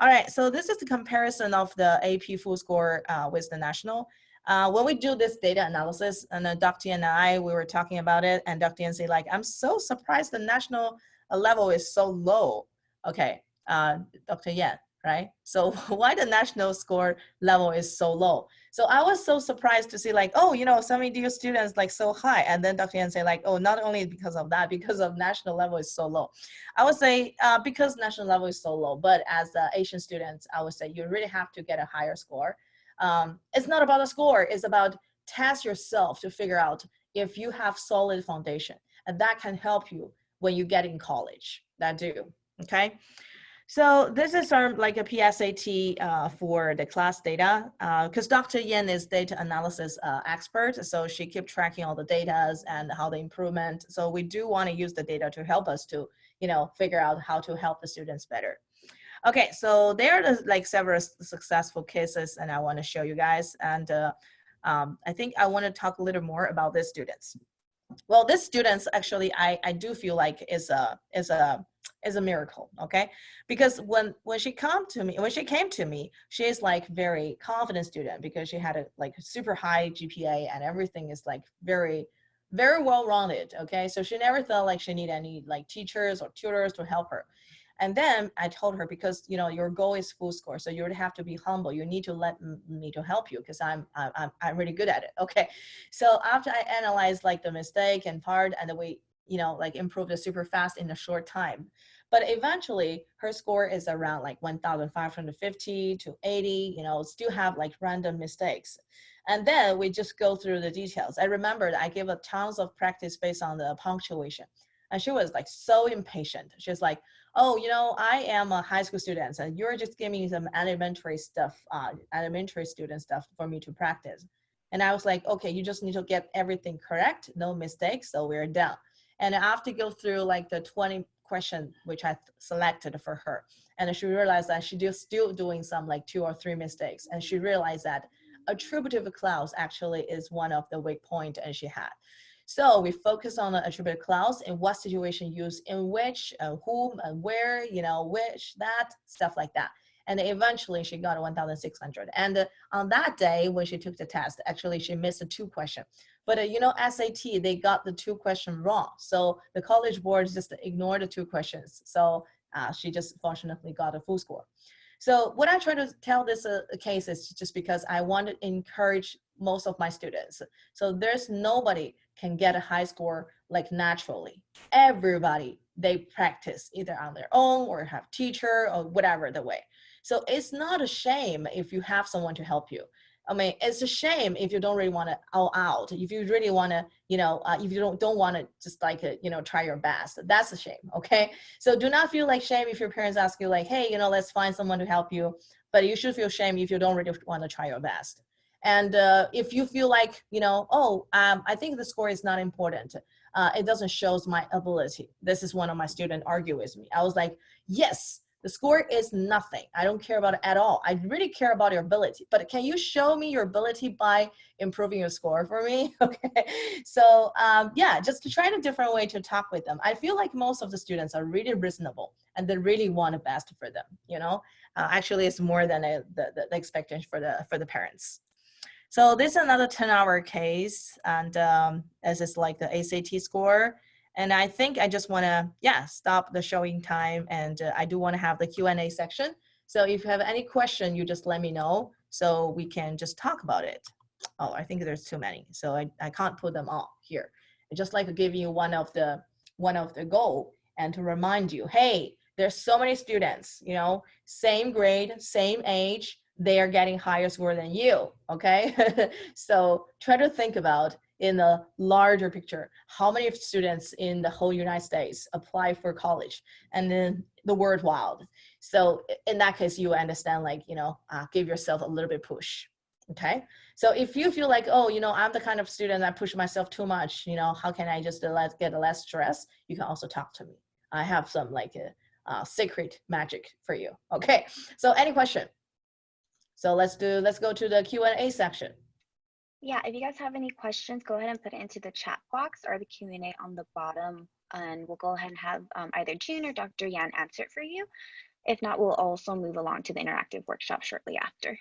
All right, so this is the comparison of the AP full score with the national. When we do this data analysis, and Dr. Yan and I, we were talking about it, and Dr. Yan said like, I'm so surprised the national level is so low. Okay, Dr. Yan, right? So why the national score level is so low? So I was so surprised to see like, oh, you know, some of your students like so high, and then Dr. Yan said like, oh, not only because of that, because of national level is so low. I would say because national level is so low, but as Asian students, I would say you really have to get a higher score. It's not about the score, it's about test yourself to figure out if you have solid foundation, and that can help you when you get in college. That do, okay? So this is our like a PSAT for the class data, because Dr. Yen is data analysis expert, so she keeps tracking all the data and how the improvement. So we do want to use the data to help us to, you know, figure out how to help the students better. Okay, so there are like several successful cases, and I want to show you guys. And I think I want to talk a little more about these students. Well, this students actually, I do feel like is a miracle, okay? Because when she came to me, she is like very confident student, because she had a like super high GPA and everything is like very well rounded, okay? So she never felt like she needed any like teachers or tutors to help her. And then I told her, because your goal is full score, so you would have to be humble. You need to let me to help you, because I'm really good at it. Okay, so after I analyzed like the mistake and part, and then we like improved it super fast in a short time. But eventually her score is around like 1,550 to 80, still have like random mistakes. And then we just go through the details. I remembered I gave a tons of practice based on the punctuation. And she was like so impatient. She was like, oh, I am a high school student and you're just giving me some elementary stuff, elementary student stuff for me to practice. And I was like, okay, you just need to get everything correct, no mistakes, so we're done. And I have to go through like the 20 question which I selected for her. And she realized that she still doing some like 2 or 3 mistakes. And she realized that attributive clause actually is one of the weak point and she had. So we focus on the attributive clause and what situation use in which, whom, and where, which, that, stuff like that. And eventually she got 1,600. And on that day when she took the test, actually she missed 2 questions. But SAT, they got the 2 questions wrong. So the college board just ignored the 2 questions. So she just fortunately got a full score. So what I try to tell this case is just because I want to encourage most of my students. So there's nobody can get a high score like naturally. Everybody, they practice either on their own or have teacher or whatever the way. So it's not a shame if you have someone to help you. I mean, it's a shame if you don't really want to all out. If you really want to, if you don't want to just like, try your best, that's a shame, okay? So do not feel like shame if your parents ask you like, hey, let's find someone to help you. But you should feel shame if you don't really want to try your best. And if you feel like, I think the score is not important. It doesn't show my ability. This is one of my students argue with me. I was like, yes, the score is nothing. I don't care about it at all. I really care about your ability. But can you show me your ability by improving your score for me? Okay. So yeah, just to try a different way to talk with them. I feel like most of the students are really reasonable and they really want the best for them. Actually, it's more than the expectation for the parents. So this is another 10-hour case, and as it's like the ACT score. And I think I just want to, stop the showing time, and I do want to have the Q&A section. So if you have any question, you just let me know so we can just talk about it. Oh, I think there's too many, so I can't put them all here. I just like to give you one of the goal and to remind you, hey, there's so many students, same grade, same age, they are getting higher score than you, okay? So try to think about in the larger picture, how many students in the whole United States apply for college, and then the world wild. So in that case, you understand, like, give yourself a little bit push, okay? So if you feel like, oh, I'm the kind of student that push myself too much, how can I just get less stress? You can also talk to me. I have some like secret magic for you, okay? So any question? So let's go to the Q&A section. Yeah, if you guys have any questions, go ahead and put it into the chat box or the Q&A on the bottom, and we'll go ahead and have either June or Dr. Yan answer it for you. If not, we'll also move along to the interactive workshop shortly after.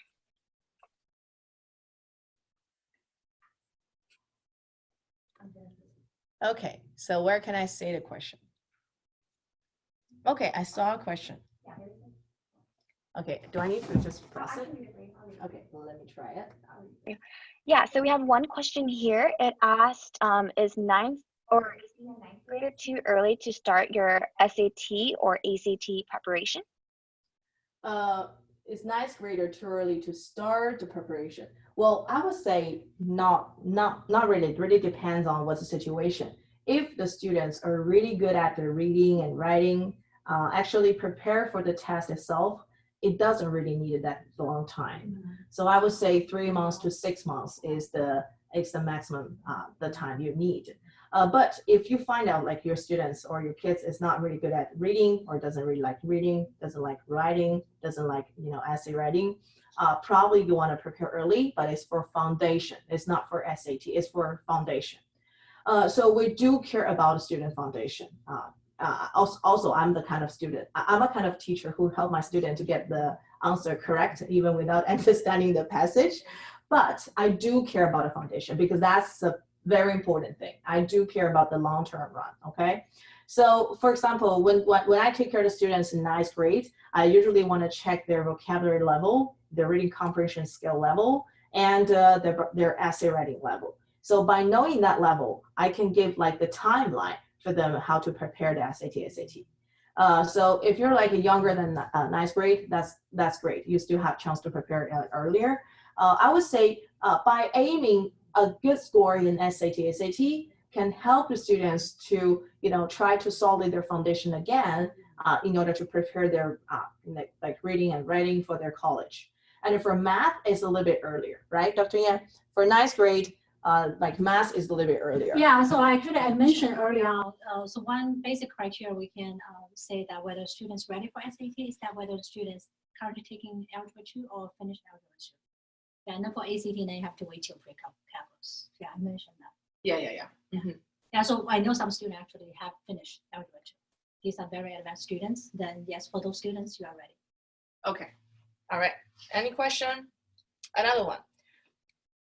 Okay, so where can I say the question? Okay, I saw a question. Okay, do I need to just press it? Okay, well, let me try it. Yeah, so we have one question here. It asked, is ninth grader too early to start your SAT or ACT preparation? Is ninth grader too early to start the preparation? Well, I would say not really. It really depends on what's the situation. If the students are really good at the reading and writing, actually prepare for the test itself, it doesn't really need that long time. So I would say 3 months to 6 months is the maximum the time you need. But if you find out like your students or your kids is not really good at reading, or doesn't really like reading, doesn't like writing, doesn't like essay writing, probably you want to prepare early, but it's for foundation. It's not for SAT, it's for foundation. So we do care about student foundation. Also, I'm the kind of student, I'm a kind of teacher who help my student to get the answer correct, even without understanding the passage. But I do care about a foundation because that's very important thing. I do care about the long-term run, okay? So for example, when I take care of the students in ninth grade, I usually want to check their vocabulary level, their reading comprehension skill level, and their essay writing level. So by knowing that level, I can give like the timeline for them how to prepare the SAT, SAT. So if you're like younger than ninth grade, that's great. You still have chance to prepare earlier. I would say by aiming a good score in SAT, SAT can help the students to try to solidify their foundation again in order to prepare their like reading and writing for their college. And for math, it's a little bit earlier, right, Dr. Yan? For ninth grade, like math is a little bit earlier. Yeah, so actually I mentioned earlier on, so one basic criteria we can say that whether students ready for SAT is that whether the students currently taking Algebra 2 or finished Algebra 2. Yeah, and then for ACT, then you have to wait till pre-calculus. Yeah, I mentioned that. Yeah. Mm-hmm. Yeah, so I know some students actually have finished Algebra 2. These are very advanced students. Then yes, for those students, you are ready. Okay. All right. Any question? Another one.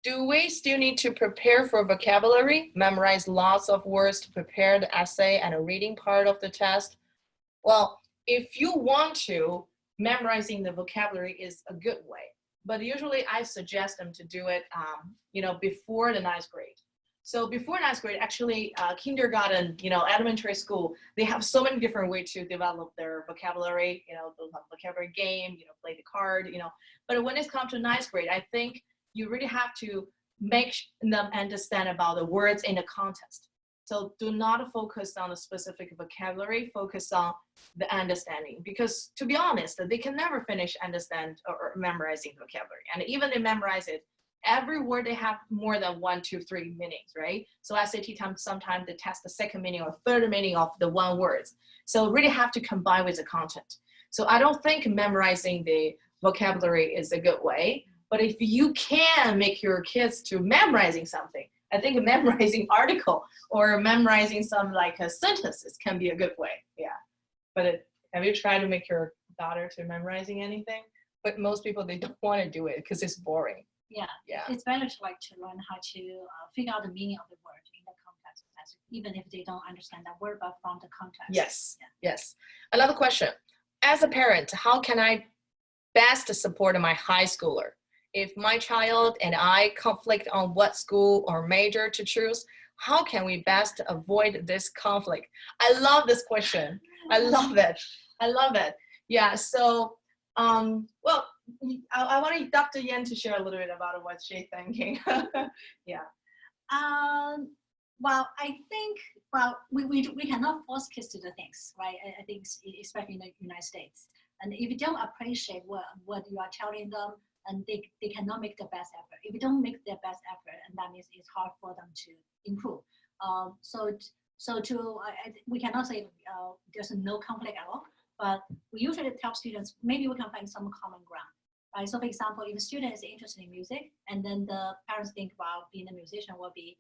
Do we still need to prepare for vocabulary, memorize lots of words to prepare the essay and a reading part of the test? Well, if you want to, memorizing the vocabulary is a good way. But usually I suggest them to do it, before the ninth grade. So before ninth grade, actually, kindergarten, elementary school, they have so many different ways to develop their vocabulary. They'll have vocabulary game, play the card, But when it comes to ninth grade, I think you really have to make them understand about the words in the context. So do not focus on the specific vocabulary, focus on the understanding. Because to be honest, they can never finish understand or memorizing vocabulary. And even they memorize it, every word they have more than 1, 2, 3 meanings, right? So SAT time, sometimes they test the second meaning or third meaning of the one word. So really have to combine with the content. So I don't think memorizing the vocabulary is a good way. But if you can make your kids to memorizing something, I think memorizing article or memorizing some sentences can be a good way. Yeah. But have you tried to make your daughter to memorizing anything? But most people, they don't want to do it because it's boring. Yeah. It's better to learn how to figure out the meaning of the word in the context, even if they don't understand that word, but from the context. Yes. Yes. Another question. As a parent, how can I best support my high schooler? If my child and I conflict on what school or major to choose, how can we best avoid this conflict? I love this question. I love it. Yeah, so, well, I want Dr. Yan to share a little bit about what she's thinking. Yeah. Well, I think, we cannot force kids to do things, right? I think, especially in the United States. And if you don't appreciate what you are telling them, and they cannot make the best effort. If you don't make their best effort, and that means it's hard for them to improve. We cannot say there's no conflict at all, but we usually tell students, maybe we can find some common ground. Right? So for example, if a student is interested in music, and then the parents think, well, being a musician will be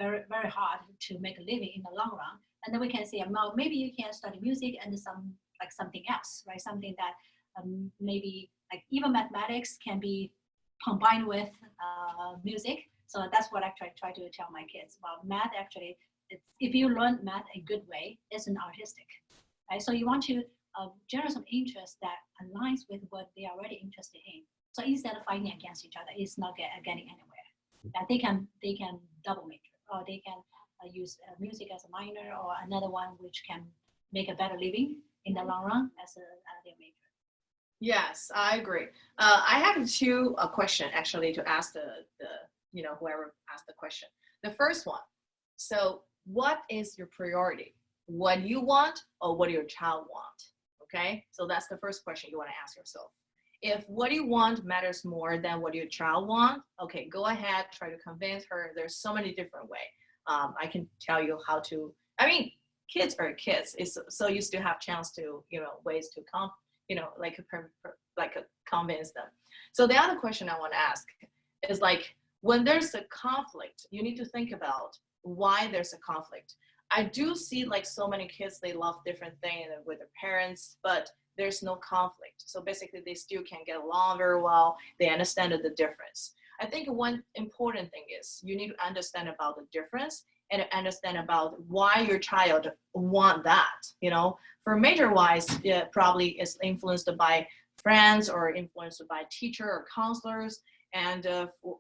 very, very hard to make a living in the long run. And then we can say, well, maybe you can study music and something else, right? Something that maybe even mathematics can be combined with music. So that's what I try to tell my kids. Well, math actually, if you learn math a good way, it's an artistic, right? So you want to generate some interest that aligns with what they are already interested in. So instead of fighting against each other, it's not getting anywhere. They can double major, or they can use music as a minor, or another one which can make a better living in the long run as their major. Yes, I agree. I have two question actually to ask the whoever asked the question. The first one. So, what is your priority? What you want or what your child want? Okay, so that's the first question you want to ask yourself. If what you want matters more than what your child want, okay, go ahead, try to convince her. There's so many different ways. I can tell you how to. I mean, kids are kids. So you still have chance to ways to convince them. So the other question I want to ask is when there's a conflict, you need to think about why there's a conflict. I do see so many kids, they love different things with their parents, but there's no conflict. So basically they still can get along very well. They understand the difference. I think one important thing is you need to understand about the difference and understand about why your child want that. You know, for major wise, it probably is influenced by friends or influenced by teacher or counselors, and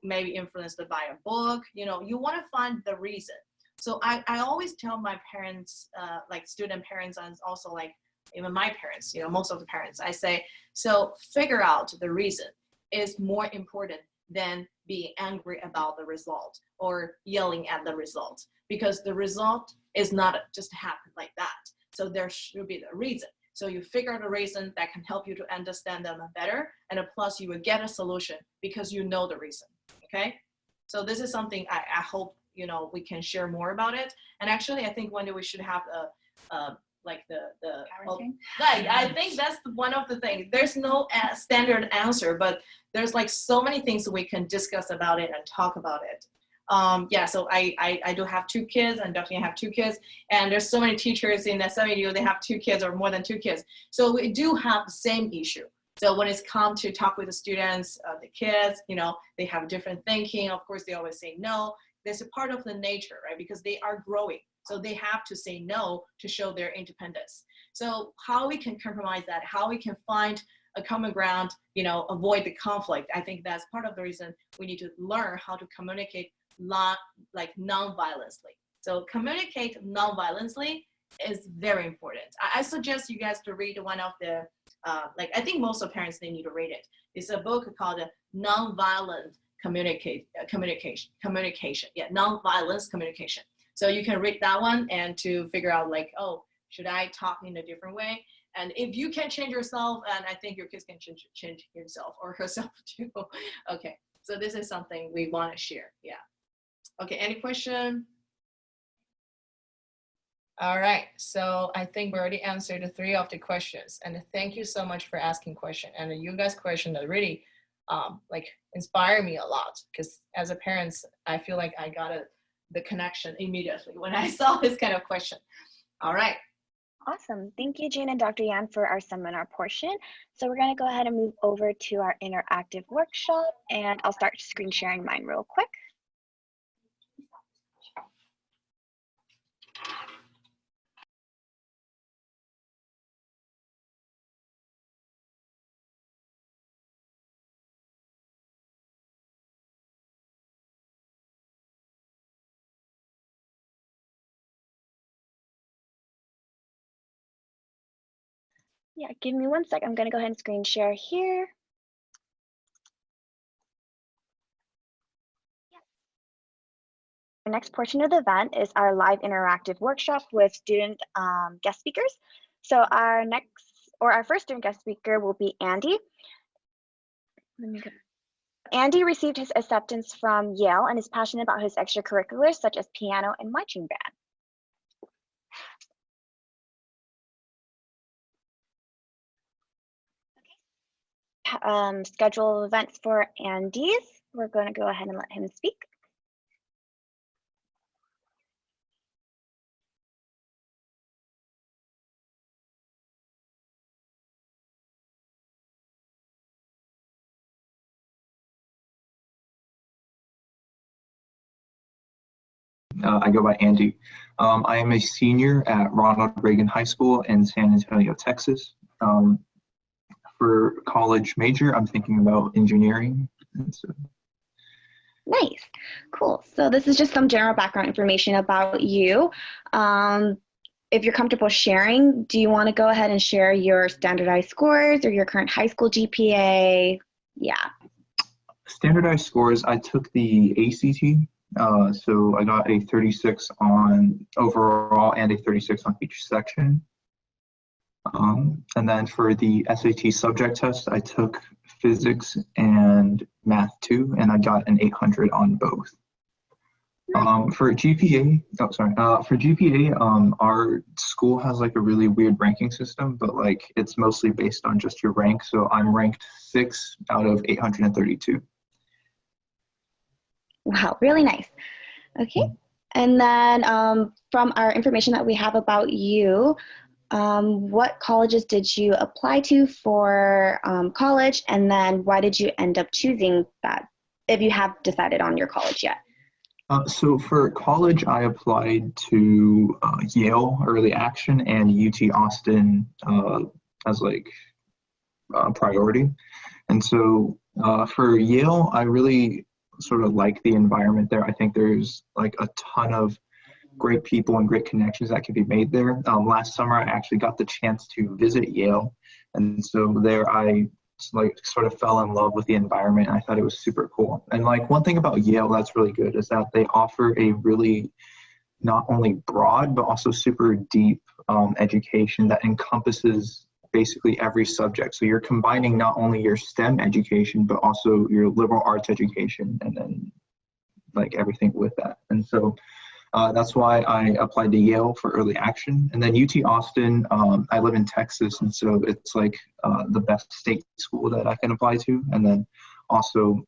maybe influenced by a book. You know, you want to find the reason. So I always tell my parents, like student parents, and also like even my parents, you know, most of the parents, I say, so figure out the reason is more important than being angry about the result or yelling at the result, because the result is not just happen like that. So there should be the reason. So you figure out a reason that can help you to understand them better, and plus you will get a solution because you know the reason. Okay, so this is something I hope, you know, we can share more about it. And actually, I think one day we should have like the Parenting. I think that's one of the things. There's no standard answer, but there's like so many things we can discuss about it and talk about it. Yeah, so I do have 2 kids, and definitely have 2 kids, and there's so many teachers in the SMU, they have 2 kids or more than 2 kids. So we do have the same issue. So when it's come to talk with the students, the kids, you know, they have different thinking. Of course, they always say no. This is part of the nature, right? Because they are growing. So they have to say no to show their independence. So how we can compromise that, how we can find a common ground, you know, avoid the conflict. I think that's part of the reason we need to learn how to communicate like non-violently. So communicate non-violently is very important. I suggest you guys to read one of the, like I think most of parents, they need to read it. It's a book called Non-Violent Communication. Yeah, Non-Violence Communication. So you can read that one and to figure out like, oh, should I talk in a different way? And if you can change yourself, and I think your kids can change himself or herself too. Okay, so this is something we want to share. Yeah. Okay, any question? All right, so I think we already answered the 3 of the questions, and thank you so much for asking questions. And you guys' questions that really like inspire me a lot, because as a parent, I feel like I got the connection immediately when I saw this kind of question. All right. Awesome. Thank you, Jane and Dr. Yan, for our seminar portion. So we're going to go ahead and move over to our interactive workshop, and I'll start screen sharing mine real quick. Yeah, give me 1 sec. I'm going to go ahead and screen share here. The next portion of the event is our live interactive workshop with student guest speakers. So our first student guest speaker will be Andy. Andy received his acceptance from Yale and is passionate about his extracurriculars such as piano and marching band. Schedule events for Andy's. We're going to go ahead and let him speak. I go by Andy. I am a senior at Ronald Reagan High School in San Antonio, Texas. For college major, I'm thinking about engineering. Nice, cool. So this is just some general background information about you. If you're comfortable sharing, do you want to go ahead and share your standardized scores or your current high school GPA? Yeah. Standardized scores, I took the ACT. So I got a 36 on overall and a 36 on each section. And then for the SAT subject test, I took physics and math too, and I got an 800 on both. For GPA, our school has like a really weird ranking system, but like it's mostly based on just your rank. So I'm ranked 6 out of 832. Wow, really nice. Okay, and then from our information that we have about you, what colleges did you apply to for college, and then why did you end up choosing that if you have decided on your college yet. So for college, I applied to Yale Early Action and UT Austin as like priority. And so for Yale, I really sort of like the environment there. I think there's like a ton of great people and great connections that can be made there. Last summer, I actually got the chance to visit Yale. And so there I like sort of fell in love with the environment, and I thought it was super cool. And like one thing about Yale that's really good is that they offer a really not only broad but also super deep education that encompasses basically every subject. So you're combining not only your STEM education but also your liberal arts education, and then like everything with that. And so that's why I applied to Yale for early action. And then UT Austin, I live in Texas, and so it's like the best state school that I can apply to. And then also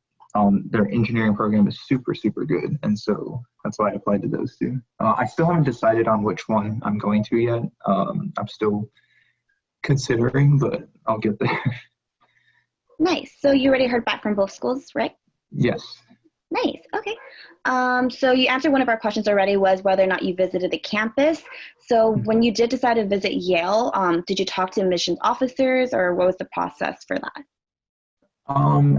their engineering program is super, super good. And so that's why I applied to those two. I still haven't decided on which one I'm going to yet. I'm still considering, but I'll get there. Nice. So you already heard back from both schools, right? Yes. Nice. Okay. So you answered one of our questions already, was whether or not you visited the campus. So when you did decide to visit Yale, did you talk to admissions officers, or what was the process for that?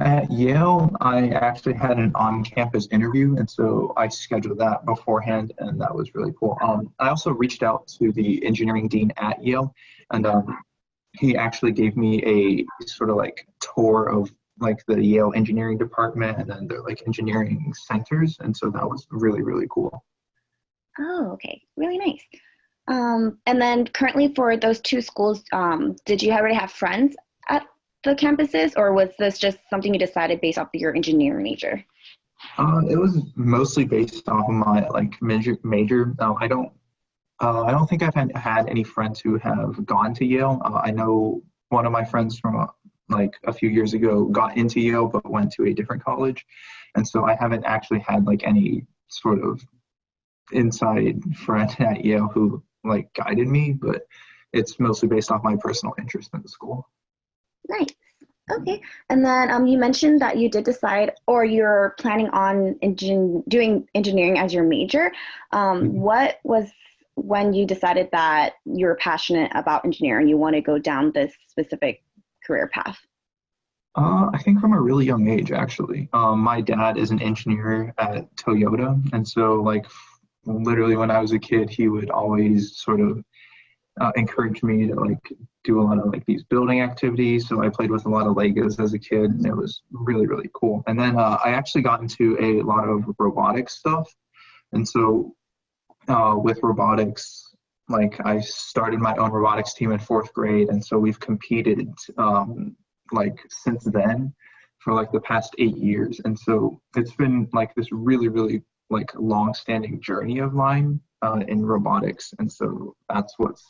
At Yale, I actually had an on-campus interview, and so I scheduled that beforehand, and that was really cool. I also reached out to the engineering dean at Yale, and he actually gave me a sort of like tour of like the Yale engineering department and then their like engineering centers, and so that was really, really cool. Oh, okay. Really nice. And then currently for those two schools, did you already have friends at the campuses, or was this just something you decided based off of your engineering major? It was mostly based off of my like major. I don't think I've had any friends who have gone to Yale. I know one of my friends from like a few years ago got into Yale but went to a different college, and so I haven't actually had like any sort of inside friend at Yale who like guided me, but it's mostly based off my personal interest in the school. Nice. Okay. And then you mentioned that you did decide, or you're planning on doing engineering as your major. What was when you decided that you were passionate about engineering, you want to go down this specific career path? I think from a really young age, actually. My dad is an engineer at Toyota, and so like literally when I was a kid, he would always sort of encourage me to like do a lot of like these building activities. So I played with a lot of Legos as a kid, and it was really, really cool. And then I actually got into a lot of robotics stuff, and so with robotics, like I started my own robotics team in 4th grade, and so we've competed like since then for like the past 8 years. And so it's been like this really, really like long-standing journey of mine in robotics, and so that's what's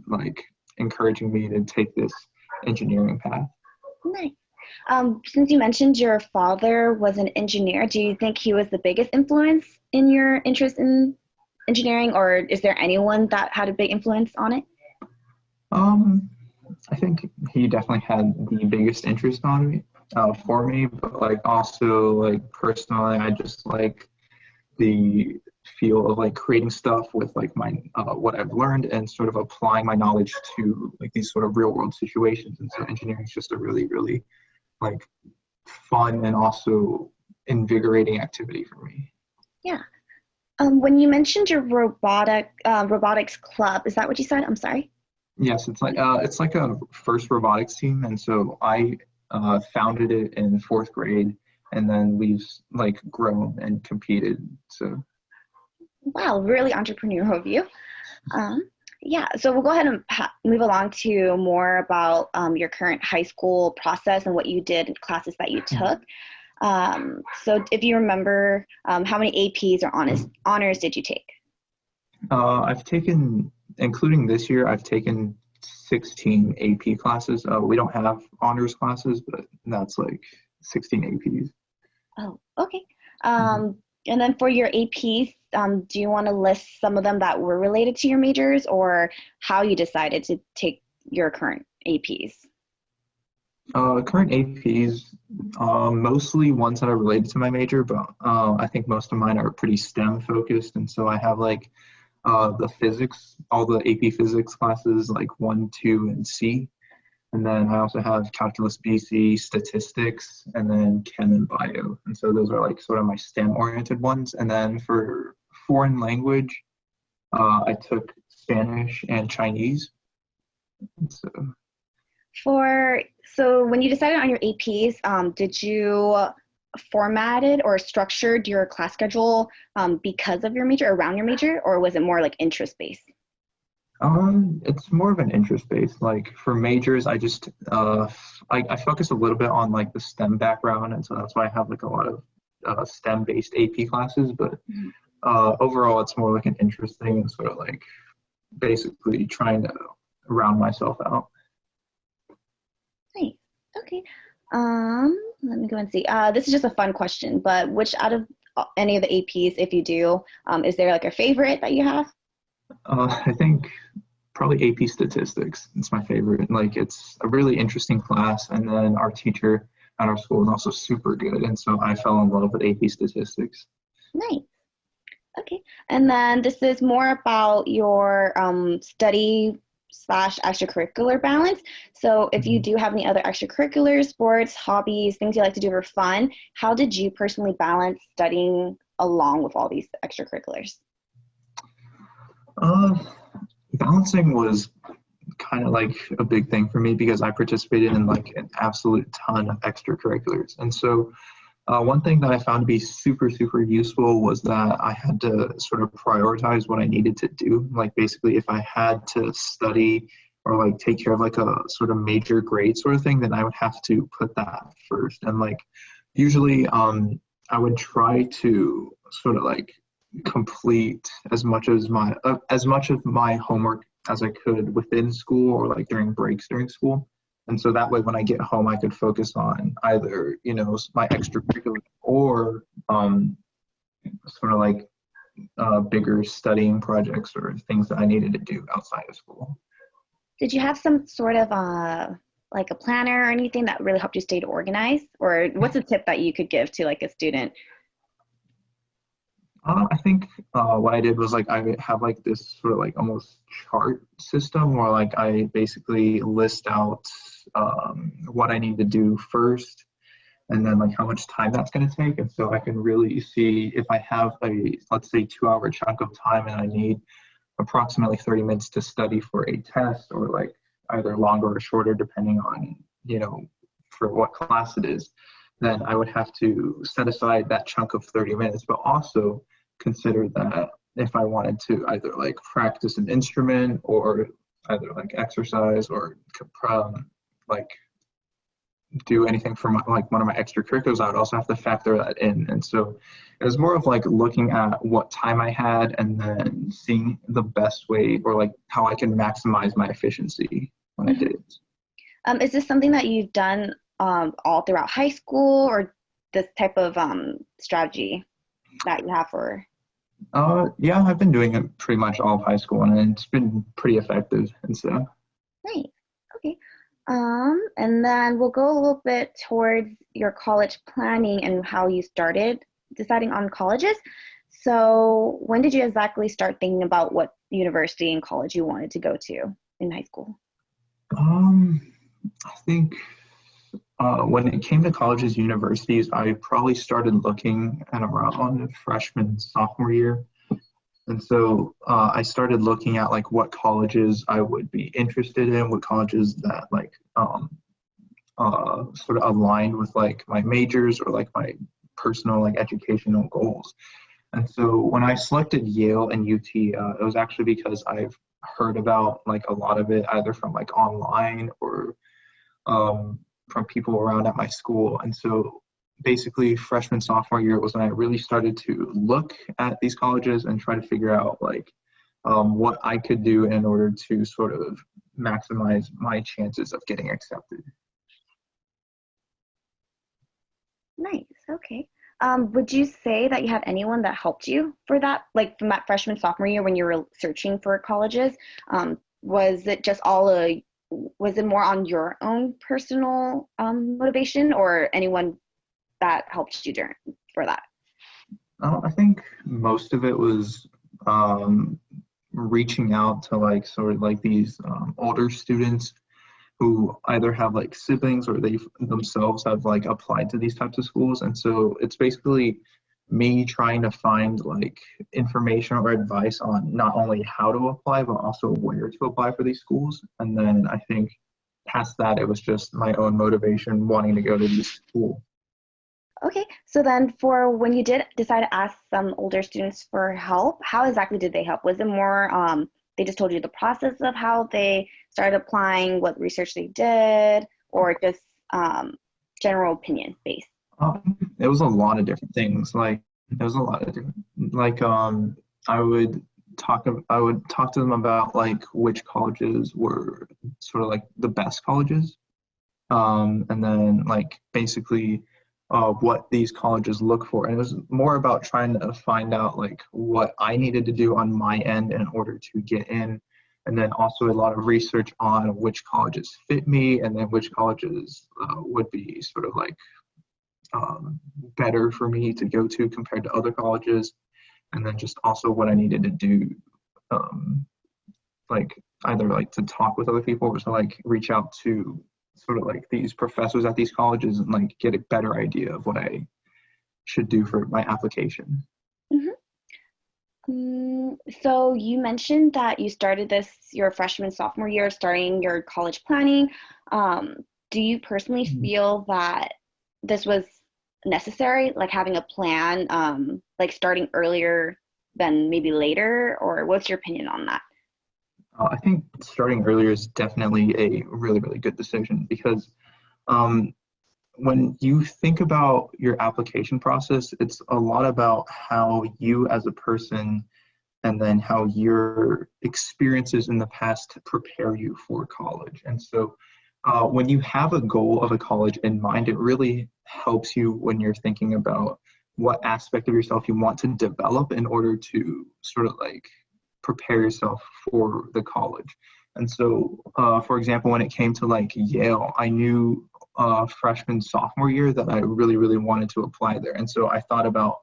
like encouraging me to take this engineering path. Nice. Since you mentioned your father was an engineer, do you think he was the biggest influence in your interest in engineering, or is there anyone that had a big influence on it? I think he definitely had the biggest interest on me, for me, but like also like personally, I just like the feel of like creating stuff with like my what I've learned and sort of applying my knowledge to like these sort of real world situations. And so engineering is just a really, really like fun and also invigorating activity for me. Yeah. When you mentioned your robotics club, is that what you said? I'm sorry. Yes, it's like a first robotics team, and so I founded it in 4th grade, and then we've like grown and competed. So Wow, really entrepreneurial of you. Yeah, so we'll go ahead and move along to more about your current high school process and what you did in classes that you took. So if you remember, how many APs or honors did you take? I've taken, including this year, I've taken 16 AP classes. We don't have honors classes, but that's like 16 APs. Oh, okay. And then for your APs, do you want to list some of them that were related to your majors, or how you decided to take your current APs? Current APs, mostly ones that are related to my major, but I think most of mine are pretty STEM focused. And so I have like the physics, all the AP physics classes, like 1, 2, and C. And then I also have calculus BC, statistics, and then chem and bio. And so those are like sort of my STEM oriented ones. And then for foreign language, I took Spanish and Chinese. So, So when you decided on your APs, did you formatted or structured your class schedule because of your major, around your major, or was it more like interest based? it's more of an interest based. Like for majors, I just I focus a little bit on like the STEM background, and so that's why I have like a lot of STEM based AP classes. But overall, it's more like an interest thing and sort of like basically trying to round myself out. Nice. Okay. Let me go and see. This is just a fun question, but which out of any of the APs, if you do, is there like a favorite that you have? I think probably AP statistics. It's my favorite. Like it's a really interesting class, and then our teacher at our school is also super good, and so I fell in love with AP statistics. Nice. Okay. And then this is more about your study slash extracurricular balance. So if you do have any other extracurriculars, sports, hobbies, things you like to do for fun, how did you personally balance studying along with all these extracurriculars? Uh, Balancing was kind of like a big thing for me because I participated in like an absolute ton of extracurriculars. And so one thing that I found to be super, super useful was that I had to sort of prioritize what I needed to do. Like basically if I had to study or like take care of like a sort of major grade sort of thing, then I would have to put that first. And like usually I would try to sort of like complete as much of my homework as I could within school or like during breaks during school. And so that way, when I get home, I could focus on either, you know, my extracurricular or sort of like bigger studying projects or things that I needed to do outside of school. Did you have some sort of like a planner or anything that really helped you stay organized? Or what's a tip that you could give to like a student? I think what I did was like I would have like this sort of like almost chart system where like I basically list out what I need to do first and then like how much time that's going to take. And so I can really see if I have a, let's say 2 hour chunk of time and I need approximately 30 minutes to study for a test or like either longer or shorter depending on, you know, for what class it is, then I would have to set aside that chunk of 30 minutes, but also consider that if I wanted to either like practice an instrument or either like exercise or like do anything for like one of my extracurriculars, I would also have to factor that in. And so it was more of like looking at what time I had and then seeing the best way or like how I can maximize my efficiency when I did it. Is this something that you've done all throughout high school, or this type of strategy that you have for? Yeah, I've been doing it pretty much all of high school and it's been pretty effective and so. Nice. Okay. And then we'll go a little bit towards your college planning and how you started deciding on colleges. So when did you exactly start thinking about what university and college you wanted to go to in high school? I think when it came to colleges, universities, I probably started looking at around freshman, sophomore year. And so I started looking at like what colleges I would be interested in, what colleges that like sort of aligned with like my majors or like my personal like educational goals. And so when I selected Yale and UT, it was actually because I've heard about like a lot of it either from like online or from people around at my school. And so basically freshman, sophomore year was when I really started to look at these colleges and try to figure out like what I could do in order to sort of maximize my chances of getting accepted. Nice. Okay. Would you say that you had anyone that helped you for that, like from that freshman, sophomore year when you were searching for colleges? Was it just all was it more on your own personal motivation, or anyone that helped you for that? I think most of it was reaching out to like sort of like these older students who either have like siblings or they themselves have like applied to these types of schools. And so it's basically me trying to find like information or advice on not only how to apply, but also where to apply for these schools. And then I think past that, it was just my own motivation wanting to go to these schools. Okay, so then for when you did decide to ask some older students for help, how exactly did they help? Was it more they just told you the process of how they started applying, what research they did, or just general opinion based? It was a lot of different things. Like there was a lot of different, like I would I would talk to them about like which colleges were sort of like the best colleges, and then like basically what these colleges look for. And it was more about trying to find out like what I needed to do on my end in order to get in. And then also a lot of research on which colleges fit me and then which colleges would be sort of like better for me to go to compared to other colleges. And then just also what I needed to do, like either like to talk with other people or to like reach out to sort of like these professors at these colleges and like get a better idea of what I should do for my application. So you mentioned that you started this your freshman sophomore year, starting your college planning. Do you personally feel that this was necessary, like having a plan, like starting earlier than maybe later, or what's your opinion on that? I think starting earlier is definitely a really, really good decision because when you think about your application process, it's a lot about how you as a person and then how your experiences in the past prepare you for college. And so when you have a goal of a college in mind, it really helps you when you're thinking about what aspect of yourself you want to develop in order to sort of like prepare yourself for the college. And so, for example, when it came to like Yale, I knew freshman, sophomore year that I really, really wanted to apply there. And so I thought about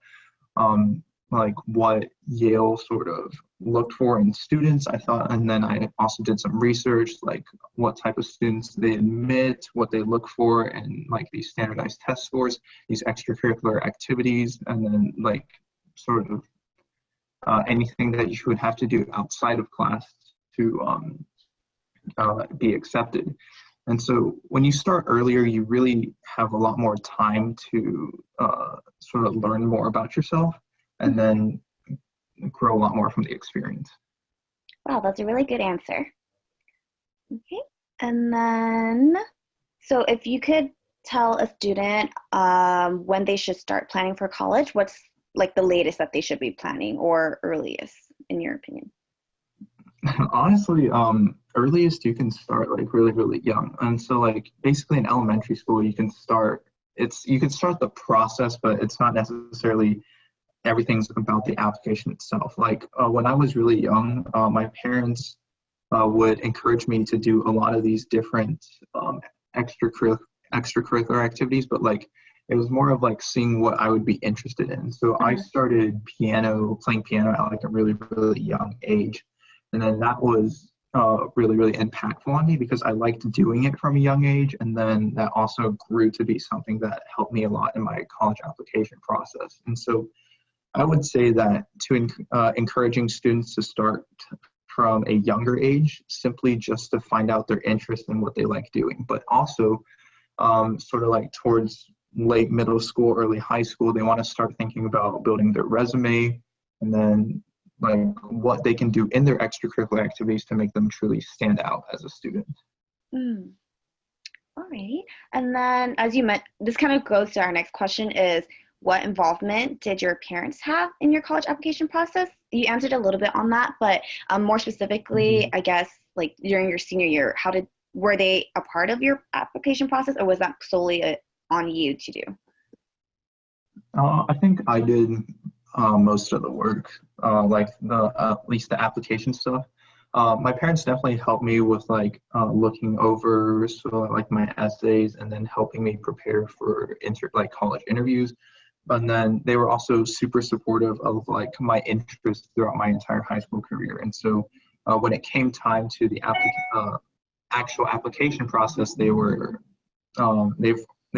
like what Yale sort of looked for in students. I thought, and then I also did some research, like what type of students they admit, what they look for, and like these standardized test scores, these extracurricular activities, and then like sort of anything that you would have to do outside of class to be accepted. And so when you start earlier, you really have a lot more time to sort of learn more about yourself and then grow a lot more from the experience. Wow, that's a really good answer. Okay, and then, so if you could tell a student when they should start planning for college, what's like the latest that they should be planning or earliest, in your opinion? Honestly, earliest you can start like really, really young. And so like basically in elementary school, you can start the process, but it's not necessarily everything's about the application itself. Like when I was really young, my parents would encourage me to do a lot of these different extracurricular activities, but like it was more of like seeing what I would be interested in. So I started playing piano at like a really, really young age. And then that was really, really impactful on me because I liked doing it from a young age. And then that also grew to be something that helped me a lot in my college application process. And so I would say that to encouraging students to start from a younger age, simply just to find out their interest in what they like doing, but also sort of like towards late middle school, early high school, they want to start thinking about building their resume and then like what they can do in their extracurricular activities to make them truly stand out as a student. All right. And then as you meant, this kind of goes to our next question is, what involvement did your parents have in your college application process? You answered a little bit on that, but more specifically, I guess, like during your senior year, were they a part of your application process, or was that solely on you to do? I think I did most of the work, like at least the application stuff. My parents definitely helped me with like looking over like my essays and then helping me prepare for like college interviews. And then they were also super supportive of like my interests throughout my entire high school career. And so when it came time to the actual application process, they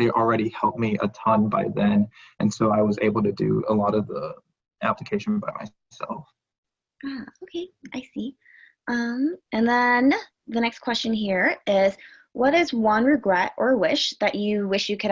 already helped me a ton by then, and so I was able to do a lot of the application by myself. Ah, okay, I see. And then the next question here is, what is one regret or wish that you wish you could?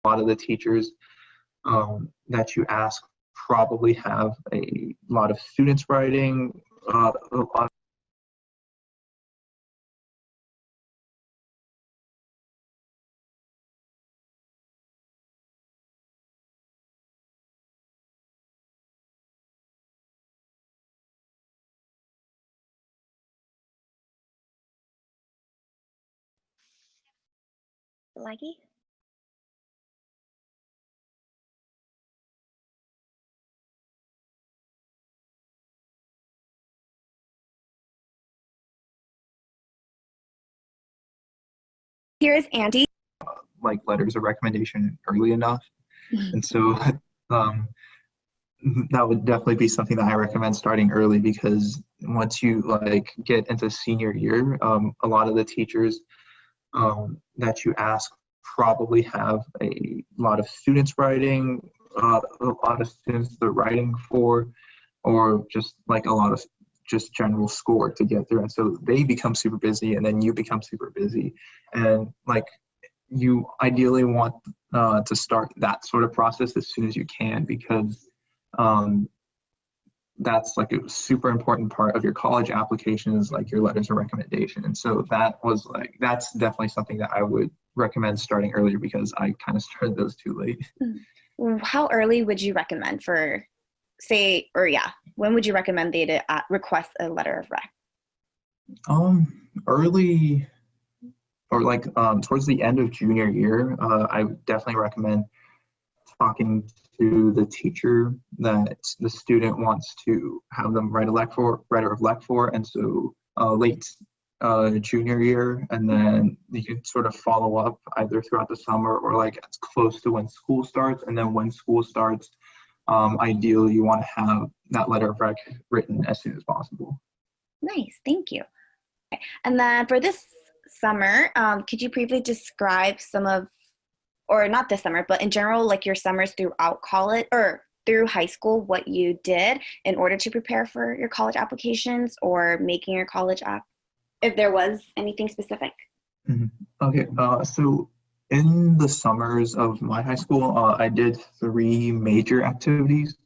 A lot of the teachers that you ask probably have a lot of students writing, a lot Laggy? Here's Andy. like letters of recommendation early enough, and so um, that would definitely be something that I recommend starting early, because once you like get into senior year, a lot of the teachers that you ask probably have a lot of students writing, a lot of students they're writing for, or just like a lot of just general schoolwork to get through. And so they become super busy, and then you become super busy. And like you ideally want to start that sort of process as soon as you can, because um, that's like a super important part of your college application is like your letters of recommendation. And so that's definitely something that I would recommend starting earlier, because I kind of started those too late. How early would you recommend for, say, or yeah, when would you recommend they to request a letter of rec? Early, or like towards the end of junior year, I would definitely recommend talking to the teacher that the student wants to have them write a letter of lec for, and so late junior year, and then you can sort of follow up either throughout the summer or like it's close to when school starts. And then when school starts, ideally you want to have that letter of rec written as soon as possible. Nice, thank you. And then for this summer, could you briefly describe some of, or not this summer, but in general, like your summers throughout college or through high school, what you did in order to prepare for your college applications or making your college app, if there was anything specific? Mm-hmm. Okay, so in the summers of my high school, I did 3 major activities.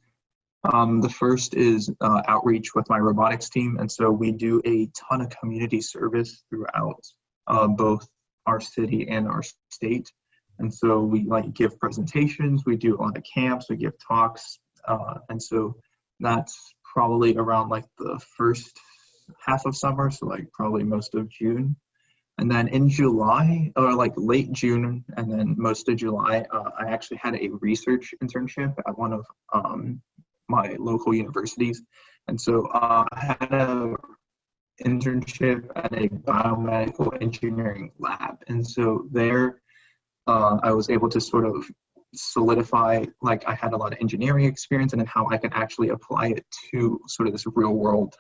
The first is outreach with my robotics team. And so we do a ton of community service throughout both our city and our state. And so we like give presentations, we do a lot of camps, we give talks. And so that's probably around like the first half of summer, so like probably most of June. And then in July, or like late June, and then most of July, I actually had a research internship at one of my local universities. And so I had an internship at a biomedical engineering lab. And so there I was able to sort of solidify, like I had a lot of engineering experience and then how I can actually apply it to sort of this real world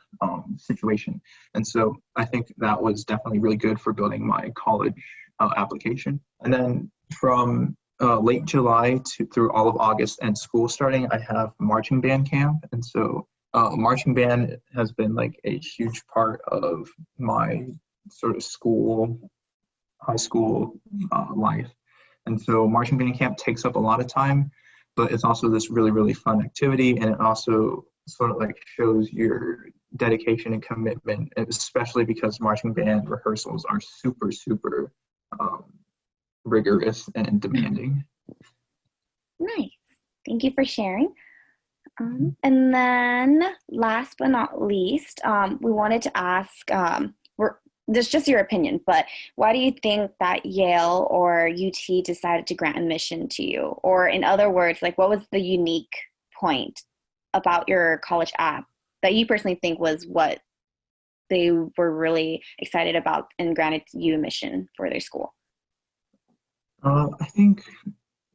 situation. And so I think that was definitely really good for building my college application. And then from late July through all of August and school starting, I have marching band camp. And so marching band has been like a huge part of my sort of high school life. And so marching band camp takes up a lot of time, but it's also this really, really fun activity. And it also sort of like shows your dedication and commitment, especially because marching band rehearsals are super, super rigorous and demanding. Nice. Thank you for sharing. And then last but not least, we wanted to ask, this is just your opinion, but why do you think that Yale or UT decided to grant admission to you? Or in other words, like what was the unique point about your college app that you personally think was what they were really excited about and granted you admission for their school? I think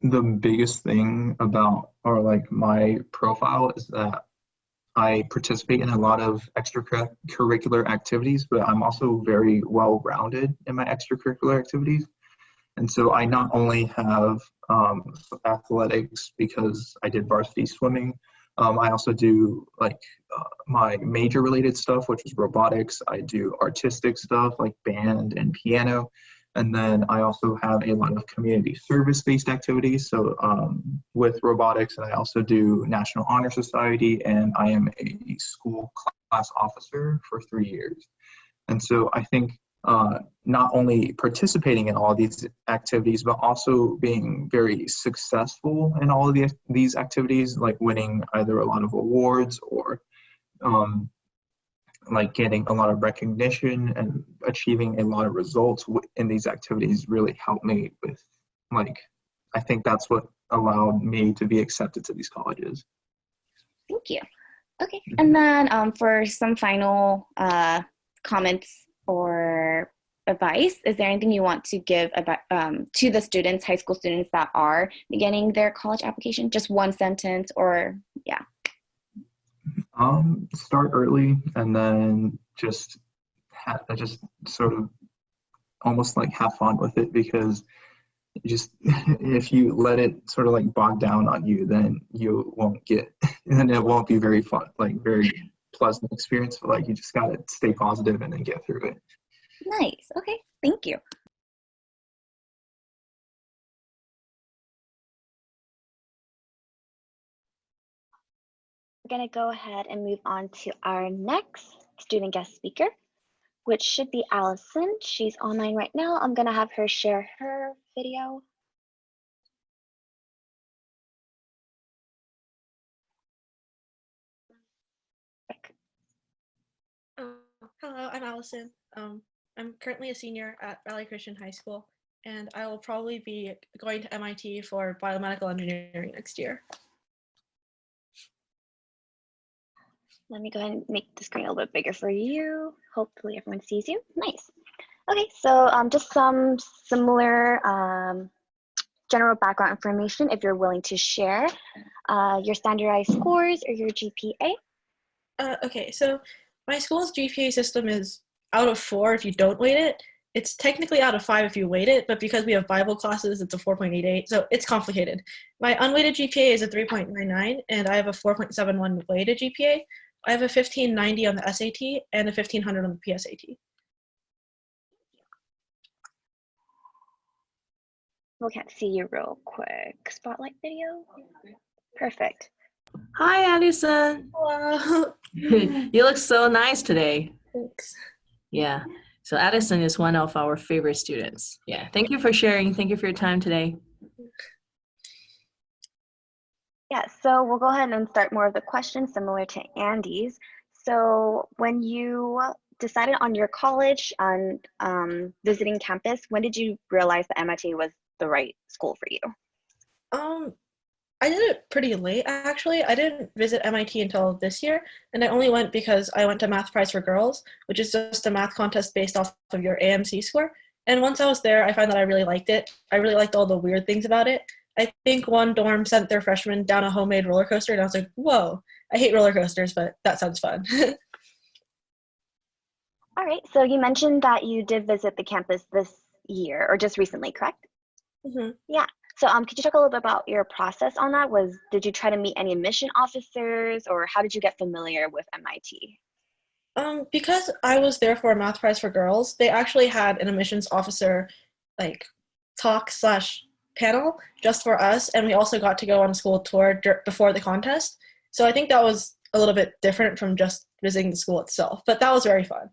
the biggest thing about, or like my profile, is that I participate in a lot of extracurricular activities, but I'm also very well-rounded in my extracurricular activities. And so I not only have athletics because I did varsity swimming, I also do like my major related stuff, which is robotics. I do artistic stuff like band and piano. And then I also have a lot of community service-based activities. So with robotics, and I also do National Honor Society, and I am a school class officer for 3 years. And so I think not only participating in all these activities, but also being very successful in all of these activities, like winning either a lot of awards or like getting a lot of recognition and achieving a lot of results in these activities really helped me with, like, I think that's what allowed me to be accepted to these colleges. Thank you. Okay, and then for some final comments or advice, is there anything you want to give about to the students, high school students that are beginning their college application? Just one sentence, or yeah. Start early, and then just sort of almost like have fun with it, because if you let it sort of like bog down on you, then you won't get, and it won't be very fun, like very pleasant experience. But like you just gotta stay positive and then get through it. Nice. Okay. Thank you. We're going to go ahead and move on to our next student guest speaker, which should be Allison. She's online right now. I'm going to have her share her video. Hello, I'm Allison. I'm currently a senior at Valley Christian High School, and I will probably be going to MIT for biomedical engineering next year. Let me go ahead and make the screen a little bit bigger for you. Hopefully everyone sees you. Nice. Okay, so just some similar general background information if you're willing to share your standardized scores or your GPA. Okay, so my school's GPA system is out of 4 if you don't weight it. It's technically out of 5 if you weight it, but because we have Bible classes, it's a 4.88, so it's complicated. My unweighted GPA is a 3.99, and I have a 4.71 weighted GPA. I have a 1590 on the SAT and a 1500 on the PSAT. We can't see you real quick. Spotlight video. Perfect. Hi, Addison. Hello. You look so nice today. Thanks. Yeah. So Addison is one of our favorite students. Yeah. Thank you for sharing. Thank you for your time today. Yeah, so we'll go ahead and start more of the questions similar to Andy's. So when you decided on your college and visiting campus, when did you realize that MIT was the right school for you? I did it pretty late, actually. I didn't visit MIT until this year, and I only went because I went to Math Prize for Girls, which is just a math contest based off of your AMC score. And once I was there, I found that I really liked it. I really liked all the weird things about it. I think one dorm sent their freshmen down a homemade roller coaster, and I was like, whoa, I hate roller coasters, but that sounds fun. All right, so you mentioned that you did visit the campus this year, or just recently, correct? Mm-hmm. Yeah. So could you talk a little bit about your process on that? Did you try to meet any admission officers, or how did you get familiar with MIT? Because I was there for a Math Prize for Girls, they actually had an admissions officer like talk slash panel just for us, and we also got to go on a school tour before the contest. So I think that was a little bit different from just visiting the school itself, but that was very fun.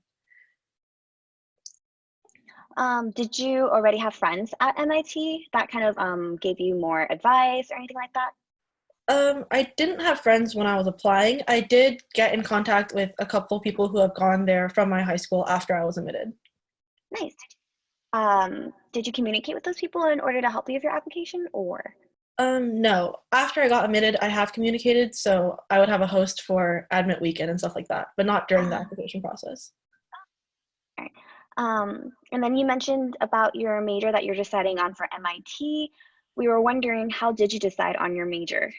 Did you already have friends at MIT that kind of gave you more advice or anything like that? I didn't have friends when I was applying. I did get in contact with a couple people who have gone there from my high school after I was admitted. Nice. Did you communicate with those people in order to help you with your application, or? No. After I got admitted, I have communicated, so I would have a host for admit weekend and stuff like that, but not during the application process. All right. And then you mentioned about your major that you're deciding on for MIT. We were wondering, how did you decide on your major?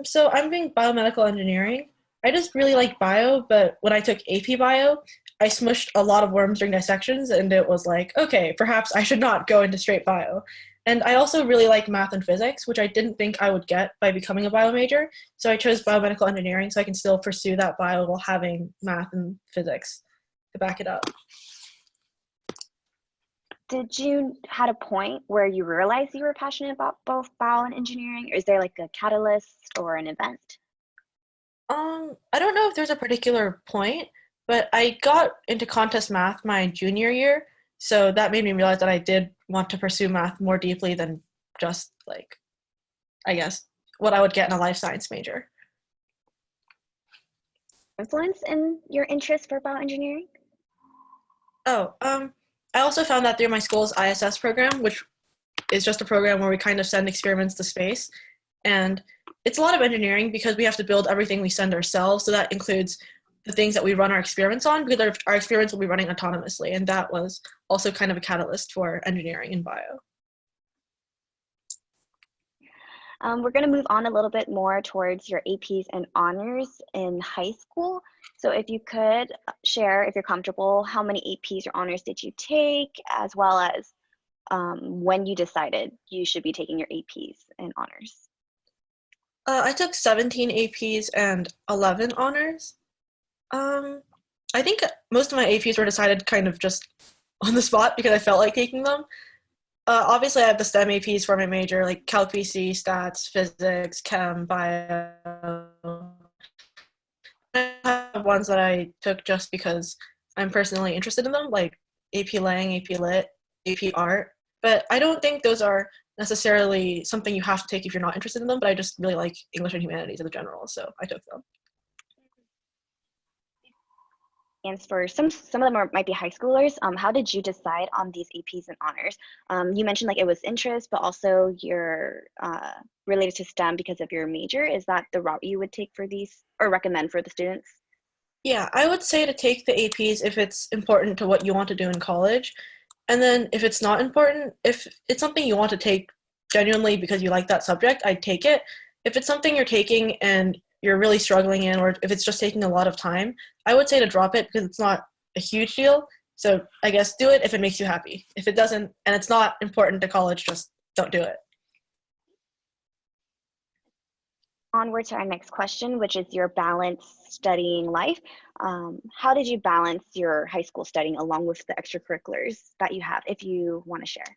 So I'm doing biomedical engineering. I just really like bio, but when I took AP bio, I smushed a lot of worms during dissections, and it was like, okay, perhaps I should not go into straight bio. And I also really like math and physics, which I didn't think I would get by becoming a bio major. So I chose biomedical engineering so I can still pursue that bio while having math and physics to back it up. Did you had a point where you realized you were passionate about both bio and engineering, or is there like a catalyst or an event? I don't know if there's a particular point, but I got into contest math my junior year, so that made me realize that I did want to pursue math more deeply than just like, I guess, what I would get in a life science major. Influence in your interest for bioengineering? Oh, I also found that through my school's ISS program, which is just a program where we kind of send experiments to space. And it's a lot of engineering because we have to build everything we send ourselves. So that includes the things that we run our experiments on, because our experiments will be running autonomously. And that was also kind of a catalyst for engineering in bio. We're going to move on a little bit more towards your APs and honors in high school. So if you could share, if you're comfortable, how many APs or honors did you take, as well as when you decided you should be taking your APs and honors? I took 17 APs and 11 honors. I think most of my APs were decided kind of just on the spot because I felt like taking them. Obviously, I have the STEM APs for my major, like Calc BC, Stats, Physics, Chem, Bio. I have ones that I took just because I'm personally interested in them, like AP Lang, AP Lit, AP Art. But I don't think those are necessarily something you have to take if you're not interested in them, but I just really like English and humanities in general, so I took them. And for some of them might be high schoolers, how did you decide on these APs and honors? You mentioned like it was interest, but also you're related to STEM because of your major. Is that the route you would take for these or recommend for the students? Yeah, I would say to take the APs if it's important to what you want to do in college. And then if it's not important, if it's something you want to take genuinely because you like that subject, I'd take it. If it's something you're taking and you're really struggling in, or if it's just taking a lot of time, I would say to drop it because it's not a huge deal. So I guess do it if it makes you happy. If it doesn't, and it's not important to college, just don't do it. Onward to our next question, which is your balanced studying life. How did you balance your high school studying along with the extracurriculars that you have, if you want to share?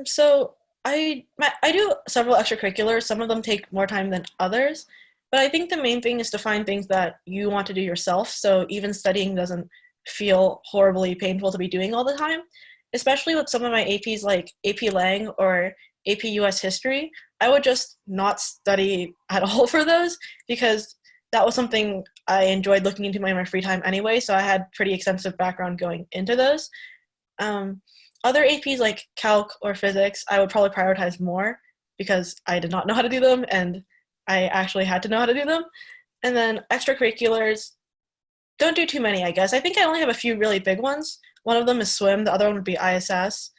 So I do several extracurriculars. Some of them take more time than others, but I think the main thing is to find things that you want to do yourself. So even studying doesn't feel horribly painful to be doing all the time, especially with some of my APs like AP Lang or AP US History. I would just not study at all for those because that was something I enjoyed looking into in my free time anyway, so I had pretty extensive background going into those. Other APs like Calc or Physics, I would probably prioritize more because I did not know how to do them and I actually had to know how to do them. And then extracurriculars, don't do too many, I guess. I think I only have a few really big ones. One of them is swim, the other one would be ISS.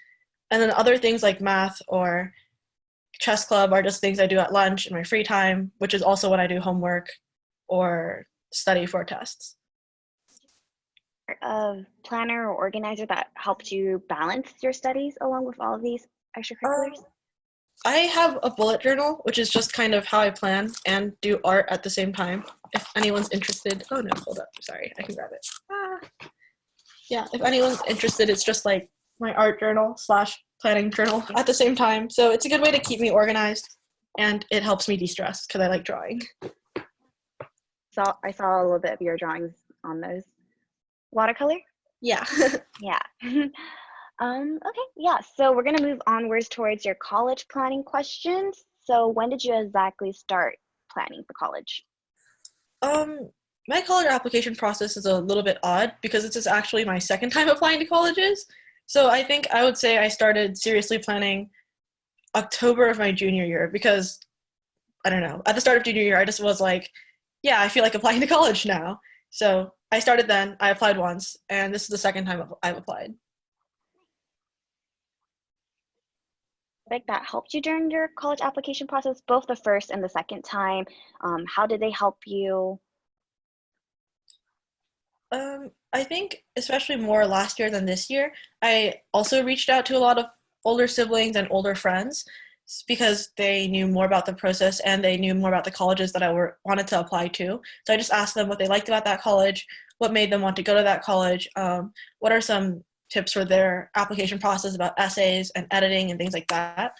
And then other things like math or chess club are just things I do at lunch in my free time, which is also when I do homework or study for tests. A planner or organizer that helped you balance your studies along with all of these extracurriculars? I have a bullet journal, which is just kind of how I plan and do art at the same time. If anyone's interested, hold up, sorry, I can grab it. Yeah, if anyone's interested, it's just like my art journal / planning journal at the same time. So it's a good way to keep me organized, and it helps me de-stress because I like drawing. So I saw a little bit of your drawings on those. Watercolor? Yeah. Yeah. Okay, yeah, so we're gonna move onwards towards your college planning questions. So when did you exactly start planning for college? My college application process is a little bit odd because this is actually my second time applying to colleges. So I think I would say I started seriously planning October of my junior year because, I don't know, at the start of junior year, I just was like, yeah, I feel like applying to college now. So I started then, I applied once, and this is the second time I've applied. Like that helped you during your college application process, both the first and the second time. How did they help you? I think especially more last year than this year, I also reached out to a lot of older siblings and older friends because they knew more about the process and they knew more about the colleges that I wanted to apply to. So I just asked them what they liked about that college, what made them want to go to that college, what are some tips for their application process about essays and editing and things like that.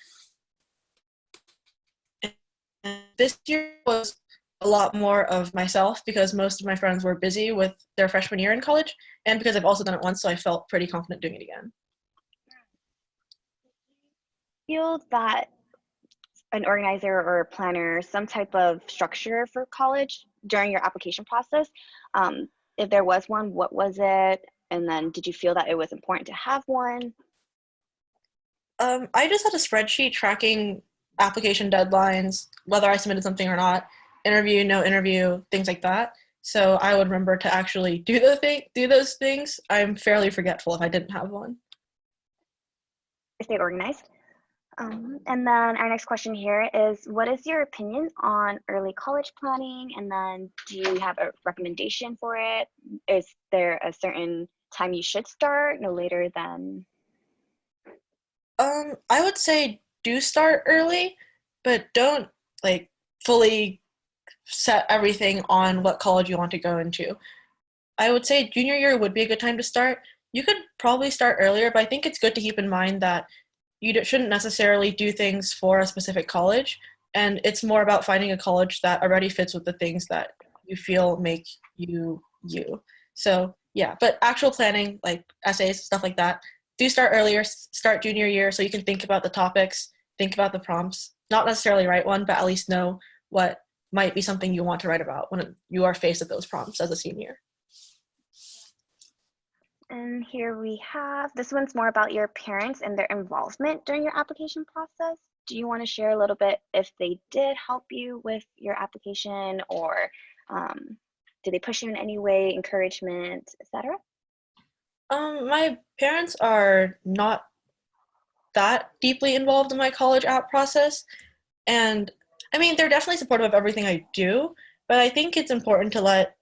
And this year was a lot more of myself because most of my friends were busy with their freshman year in college, and because I've also done it once, so I felt pretty confident doing it again. Feel that an organizer or a planner, some type of structure for college during your application process? If there was one, what was it? And then did you feel that it was important to have one? I just had a spreadsheet tracking application deadlines, whether I submitted something or not, interview, no interview, things like that. So I would remember to actually do those things. I'm fairly forgetful if I didn't have one. Stay organized. And then our next question here is, what is your opinion on early college planning? And then do you have a recommendation for it? Is there a certain time you should start, no later than? I would say do start early, but don't like fully set everything on what college you want to go into. I would say junior year would be a good time to start. You could probably start earlier, but I think it's good to keep in mind that you shouldn't necessarily do things for a specific college, and it's more about finding a college that already fits with the things that you feel make you you. So yeah, but actual planning, like essays, stuff like that, do start earlier, start junior year so you can think about the topics, think about the prompts, not necessarily write one, but at least know what might be something you want to write about when you are faced with those prompts as a senior. And here we have, this one's more about your parents and their involvement during your application process. Do you want to share a little bit if they did help you with your application, or did they push you in any way, encouragement, etc.? My parents are not that deeply involved in my college app process, and I mean, they're definitely supportive of everything I do, but I think it's important to let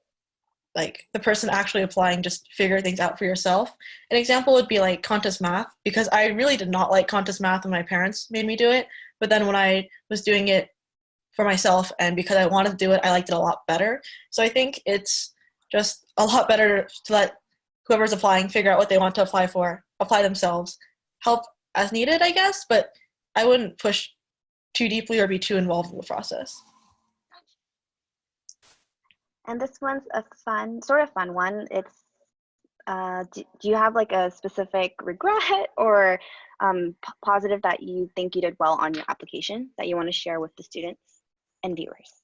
like the person actually applying just figure things out for yourself. An example would be like contest math, because I really did not like contest math when my parents made me do it, but then when I was doing it for myself and because I wanted to do it, I liked it a lot better. So I think it's just a lot better to let whoever's applying figure out what they want to apply for, apply themselves, help as needed, I guess, but I wouldn't push too deeply or be too involved in the process. And this one's a sort of fun one. It's, do you have like a specific regret or positive that you think you did well on your application that you want to share with the students and viewers?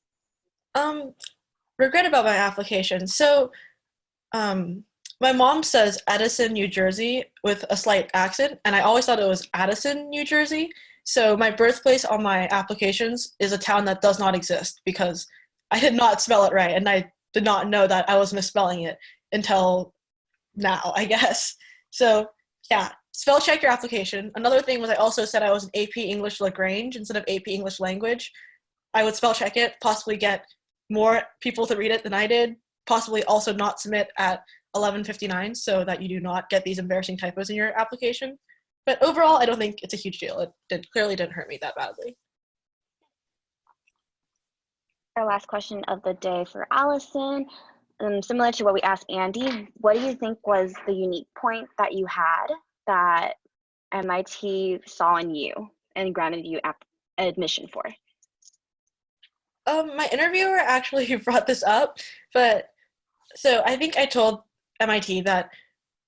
Regret about my application. So, my mom says Edison, New Jersey with a slight accent, and I always thought it was Addison, New Jersey. So my birthplace on my applications is a town that does not exist because I did not spell it right, and I did not know that I was misspelling it until now, I guess. So yeah, spell check your application. Another thing was I also said I was an AP English Lagrange instead of AP English Language. I would spell check it, possibly get more people to read it than I did, possibly also not submit at 11:59 so that you do not get these embarrassing typos in your application. But overall, I don't think it's a huge deal. It clearly didn't hurt me that badly. Our last question of the day for Allison, similar to what we asked Andy, what do you think was the unique point that you had that MIT saw in you and granted you admission for? My interviewer actually brought this up, but so I think I told MIT that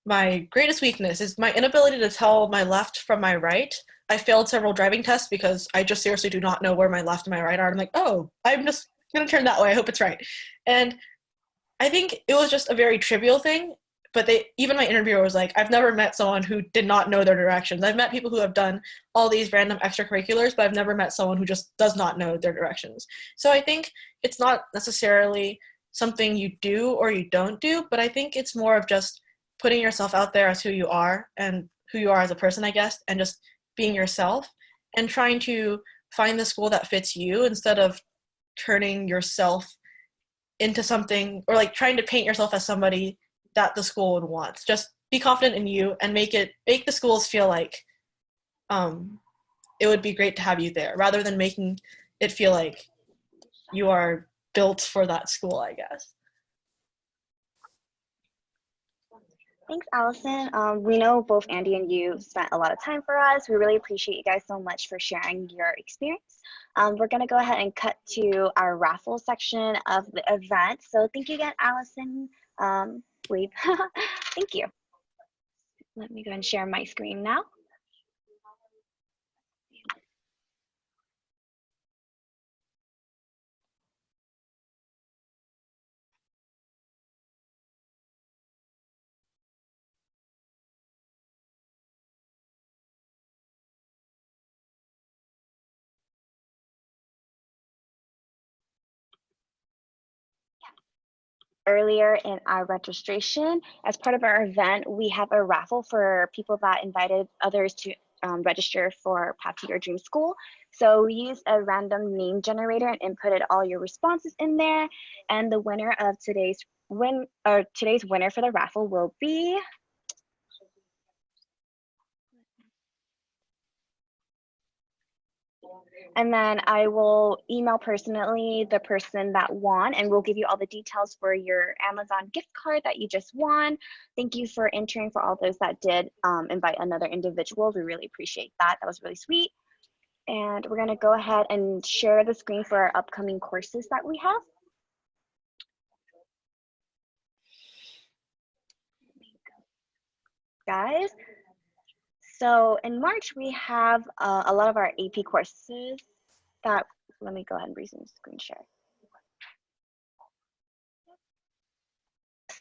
my greatest weakness is my inability to tell my left from my right. I failed several driving tests because I just seriously do not know where my left and my right are. I'm like, oh, I'm just going to turn that way. I hope it's right. And I think it was just a very trivial thing, but even my interviewer was like, I've never met someone who did not know their directions. I've met people who have done all these random extracurriculars, but I've never met someone who just does not know their directions. So I think it's not necessarily something you do or you don't do, but I think it's more of just putting yourself out there as who you are and who you are as a person, I guess, and just being yourself and trying to find the school that fits you instead of turning yourself into something or like trying to paint yourself as somebody that the school would want. Just be confident in you and make the schools feel like it would be great to have you there rather than making it feel like you are built for that school, I guess. Thanks, Allison. We know both Andy and you spent a lot of time for us. We really appreciate you guys so much for sharing your experience. We're going to go ahead and cut to our raffle section of the event. So thank you again, Allison. Wave. Thank you. Let me go and share my screen now. Earlier in our registration, as part of our event, we have a raffle for people that invited others to register for Path to Your Dream School. So we used a random name generator and inputted all your responses in there. And the winner of today's winner for the raffle will be and then I will email personally the person that won, and we'll give you all the details for your Amazon gift card that you just won. Thank you for entering. For all those that did invite another individual, we really appreciate that. That was really sweet. And we're gonna go ahead and share the screen for our upcoming courses that we have. Guys, so in March, we have a lot of our AP courses that, let me go ahead and resume screen share.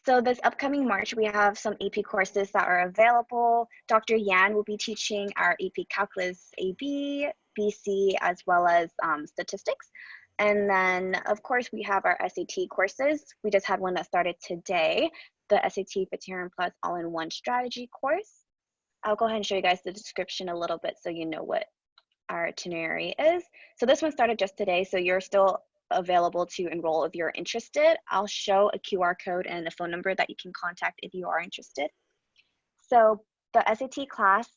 So this upcoming March, we have some AP courses that are available. Dr. Yan will be teaching our AP Calculus AB, BC, as well as statistics. And then, of course, we have our SAT courses. We just had one that started today, the SAT Veteran Plus All-in-One Strategy course. I'll go ahead and show you guys the description a little bit so you know what our itinerary is. So this one started just today, so you're still available to enroll if you're interested. I'll show a QR code and a phone number that you can contact if you are interested. So the SAT class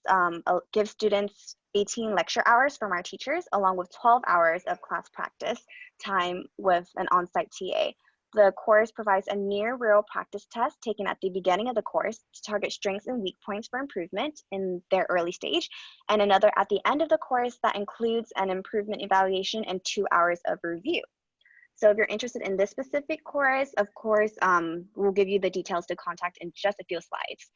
gives students 18 lecture hours from our teachers, along with 12 hours of class practice time with an on-site TA. The course provides a near real practice test taken at the beginning of the course to target strengths and weak points for improvement in their early stage, and another at the end of the course that includes an improvement evaluation and 2 hours of review. So if you're interested in this specific course, of course, we'll give you the details to contact in just a few slides.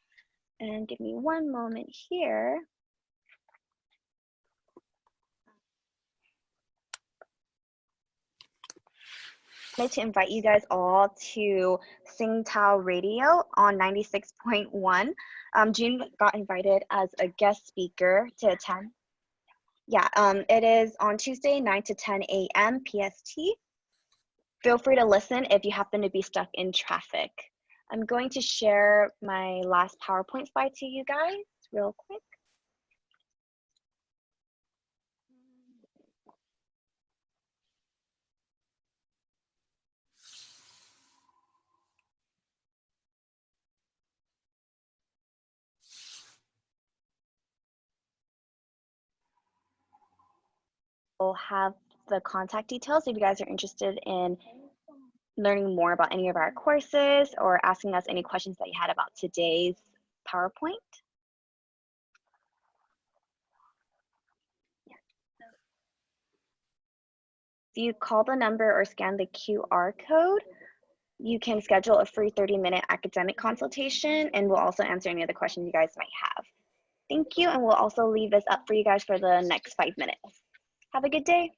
And give me one moment here. I'd like to invite you guys all to Singtao Radio on 96.1. June got invited as a guest speaker to attend. Yeah, it is on Tuesday, 9 to 10 a.m. PST. Feel free to listen if you happen to be stuck in traffic. I'm going to share my last PowerPoint slide to you guys real quick. We'll have the contact details if you guys are interested in learning more about any of our courses or asking us any questions that you had about today's PowerPoint. you call the number or scan the QR code, you can schedule a free 30-minute academic consultation, and we'll also answer any other questions you guys might have. Thank you, and we'll also leave this up for you guys for the next 5 minutes. Have a good day.